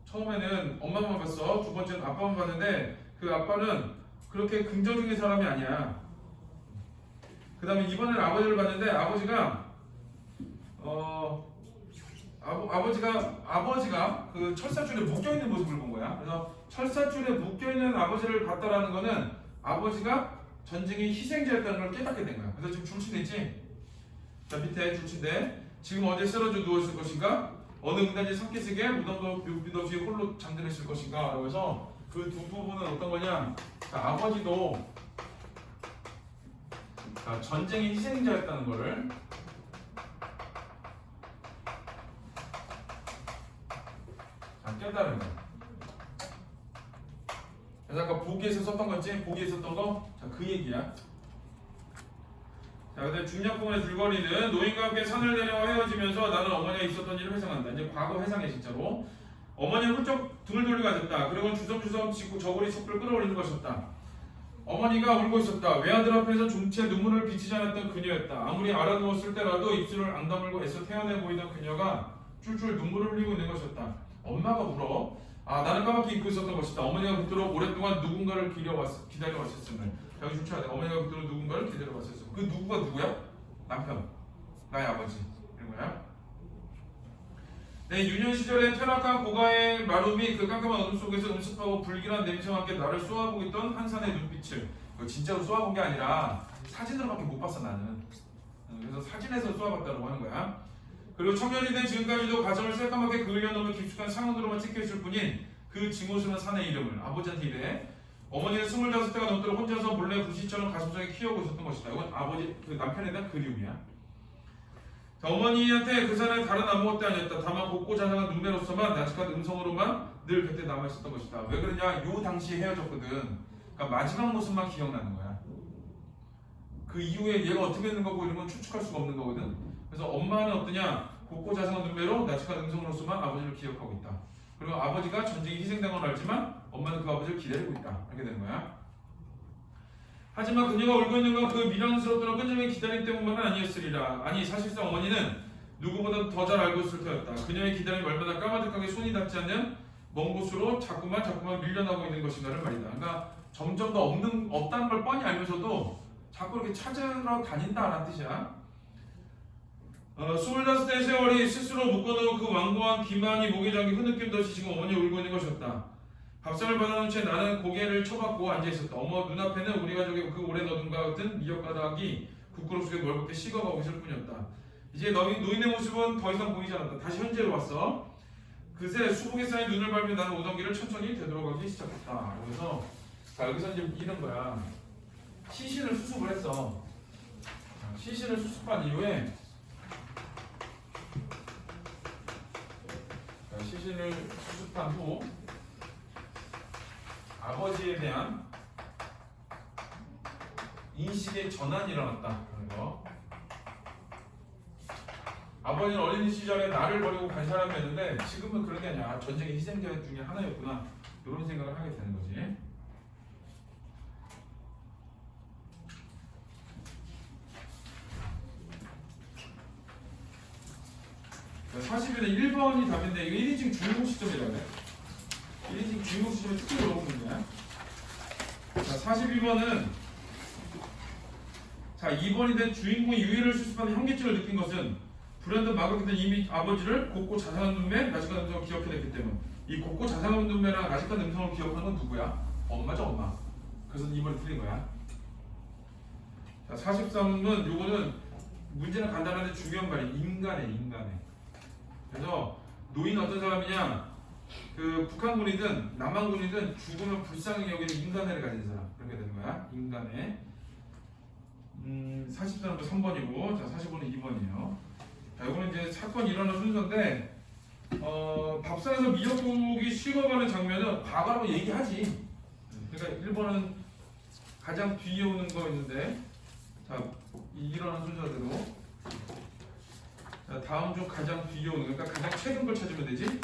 처음에는 엄마만 봤어. 두 번째는 아빠만 봤는데 그 아빠는 그렇게 긍정적인 사람이 아니야. 그 다음에 이번에는 아버지를 봤는데 아버지가 아버지가 그 철사줄에 묶여있는 모습을 본 거야. 그래서 철사줄에 묶여있는 아버지를 봤다라는 거는 아버지가 전쟁의 희생자였다는 걸 깨닫게 된 거야. 그래서 지금 줄치됐지? 자, 밑에 줄치인데 지금 어디에 쓰러져 누워있을 것인가? 어느 응단지 산기슭에 무덤도 묘비도 없이 홀로 잠들어 있을 것인가? 라고 해서 그 두 부분은 어떤 거냐? 자, 아버지도 자, 전쟁의 희생자였다는 거를 깨달은 거야. 그래서 아까 보기에서 썼던 거지? 보기에 있었던 거? 자, 그 얘기야. 자, 근데 중약봉의 줄거리는 노인과 함께 산을 내려와 헤어지면서 나는 어머니가 있었던 일을 회상한다. 이제 과거 회상해 진짜로. 어머니는 훌쩍 등을 돌리고 앉았다. 그리고 주섬주섬 짚고 저고리 촛불을 끌어올리는 것이었다. 어머니가 울고 있었다. 외아들 앞에서 좀채 눈물을 비치지 않았던 그녀였다. 아무리 알아누웠을 때라도 입술을 안 다물고 애써 태어내 보이던 그녀가 줄줄 눈물을 흘리고 있는 것이었다. 엄마가 울어. 나는 까맣게 잊고 있었던 것이다. 어머니가 그토록 오랫동안 누군가를 기다려왔었음을. 여기 줄쳐야 돼. 어머니가 그토록 누군가를 기다려왔었음. 그 누구가 누구야? 남편. 나의 아버지. 이런 거야. 내 유년 시절에 퇴락한 고가의 마름이 그 깜깜한 어둠 속에서 음습하고 불길한 냄새와 함께 나를 쏘아보고 있던 한산의 눈빛을. 진짜로 쏘아본 게 아니라 사진으로밖에 못 봤어 나는. 그래서 사진에서 쏘아봤다고 하는 거야. 그리고 청년이 된 지금까지도 가정을 새까맣게 그을려놓은 깊숙한 상흔으로만 찍혀있을 뿐인 그 징후스러운 산의 이름을 아버지한테 이래. 어머니는 25대가 넘도록 혼자서 몰래 불시처럼 가슴속에 키우고 있었던 것이다. 이건 아버지, 그 남편에 대한 그리움이야. 자, 어머니한테 그 사람이 다른 아무것도 아니었다. 다만 곱고 자상한 눈매로서만 나직한 음성으로만 늘 곁에 남아있었던 것이다. 왜 그러냐? 요 당시에 헤어졌거든. 그러니까 마지막 모습만 기억나는 거야. 그 이후에 얘가 어떻게 되는 거고 이런 건 추측할 수가 없는 거거든. 그래서 엄마는 어떠냐? 곱고 자상한 눈매로 나직한 음성으로서만 아버지를 기억하고 있다. 그리고 아버지가 전쟁에 희생당한 걸 알지만 엄마는 그 아버지를 기다리고 있다. 이렇게 되는 거야. 하지만 그녀가 울고 있는 건 그 미련스럽도록 끈질긴 기다림 때문만은 아니었으리라. 아니, 사실상 어머니는 누구보다 더 잘 알고 있을 터였다. 그녀의 기다림이 얼마나 까마득하게 손이 닿지 않는 먼 곳으로 자꾸만 밀려나고 있는 것인가를 말이다. 그러니까 점점 더 없다는 걸 뻔히 알면서도 자꾸 이렇게 찾으러 다닌다라는 뜻이야. 25대의 세월이 스스로 묶어놓은 그 완고한 기만이 목에 잠기 흐느낌도 없이 지금 어머니 울고 있는 것이었다. 밥상을 받아놓은 채 나는 고개를 쳐박고 앉아있었다. 어머 눈앞에는 우리 가족의 그 오래 너둔과 같은 미역가닥이 국그릇 속에 멀겋게 식어가고 있을 뿐이었다. 이제 노인의 모습은 더 이상 보이지 않았다. 다시 현재로 왔어. 그새 수북에 쌓인 눈을 밟으며 나는 오던 길을 천천히 되돌아가기 시작했다. 그래서 자 여기서 이제 이런 거야. 시신을 수습을 했어. 시신을 수습한 이후에 시신을 수습한 후 아버지에 대한 인식의 전환이 일어났다. 그런 거. 아버지는 어린 시절에 나를 버리고 간 사람이었는데 지금은 그런 게 아니야. 전쟁의 희생자 중에 하나였구나. 이런 생각을 하게 되는 거지. 자, 40일에 1번이 답인데 이거 1인칭 주인공 시점이라고 해. 1인칭 주인공 시점에 특히 어려운 문제야. 자, 42번은 자, 2번이 된 주인공이 유해를 수습하는 현기증을 느낀 것은 불현듯 막았던 이미 아버지를 곱고 자상한 눈매, 나직한 음성을 기억해냈기 때문. 이 곱고 자상한 눈매랑 나직한 음성을 기억하는 건 누구야? 엄마죠, 엄마. 그래서 2번이 틀린 거야. 자, 43은 요거는 문제는 간단한데 중요한 말이 인간에. 그래서 노인은 어떤 사람이냐? 그 북한군이든 남한군이든 죽으면 불쌍히 여기는 인간애를 가진 사람. 그렇게 되는 거야. 인간애. 43은 3번이고, 자, 45는 2번이에요. 자, 이거는 이제 사건이 일어나는 순서인데, 밥상에서 미역국이 식어가는 장면은 과거라고 얘기하지. 그러니까 1번은 가장 뒤에 오는 거 있는데, 자, 일어나는 순서대로. 자, 다음 중 가장 뒤에 오는, 그러니까 가장 최근 걸 찾으면 되지.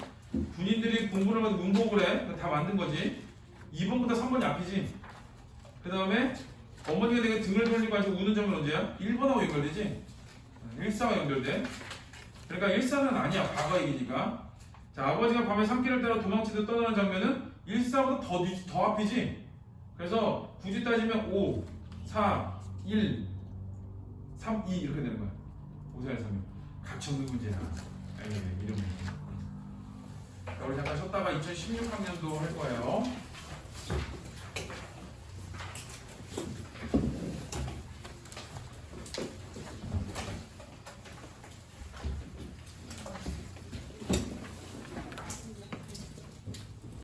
군인들이 공부를 하면서 문복을 해. 다 만든 거지. 2번보다 3번이 앞이지. 그 다음에 어머니가 내가 등을 돌리고 가지고 우는 장면 언제야? 1번하고 연결되지? 1사와 연결돼. 그러니까 1사는 아니야. 과거 얘기니까. 자, 아버지가 밤에 산길을 따라 도망치듯 떠나는 장면은 1사보다 더 앞이지? 그래서 굳이 따지면 5, 4, 1, 3, 2 이렇게 되는 거야. 5, 4, 1, 3. 각치 없는 문제야. 이름이. 자, 우리 잠깐 쉬었다가 2016학년도 할 거예요.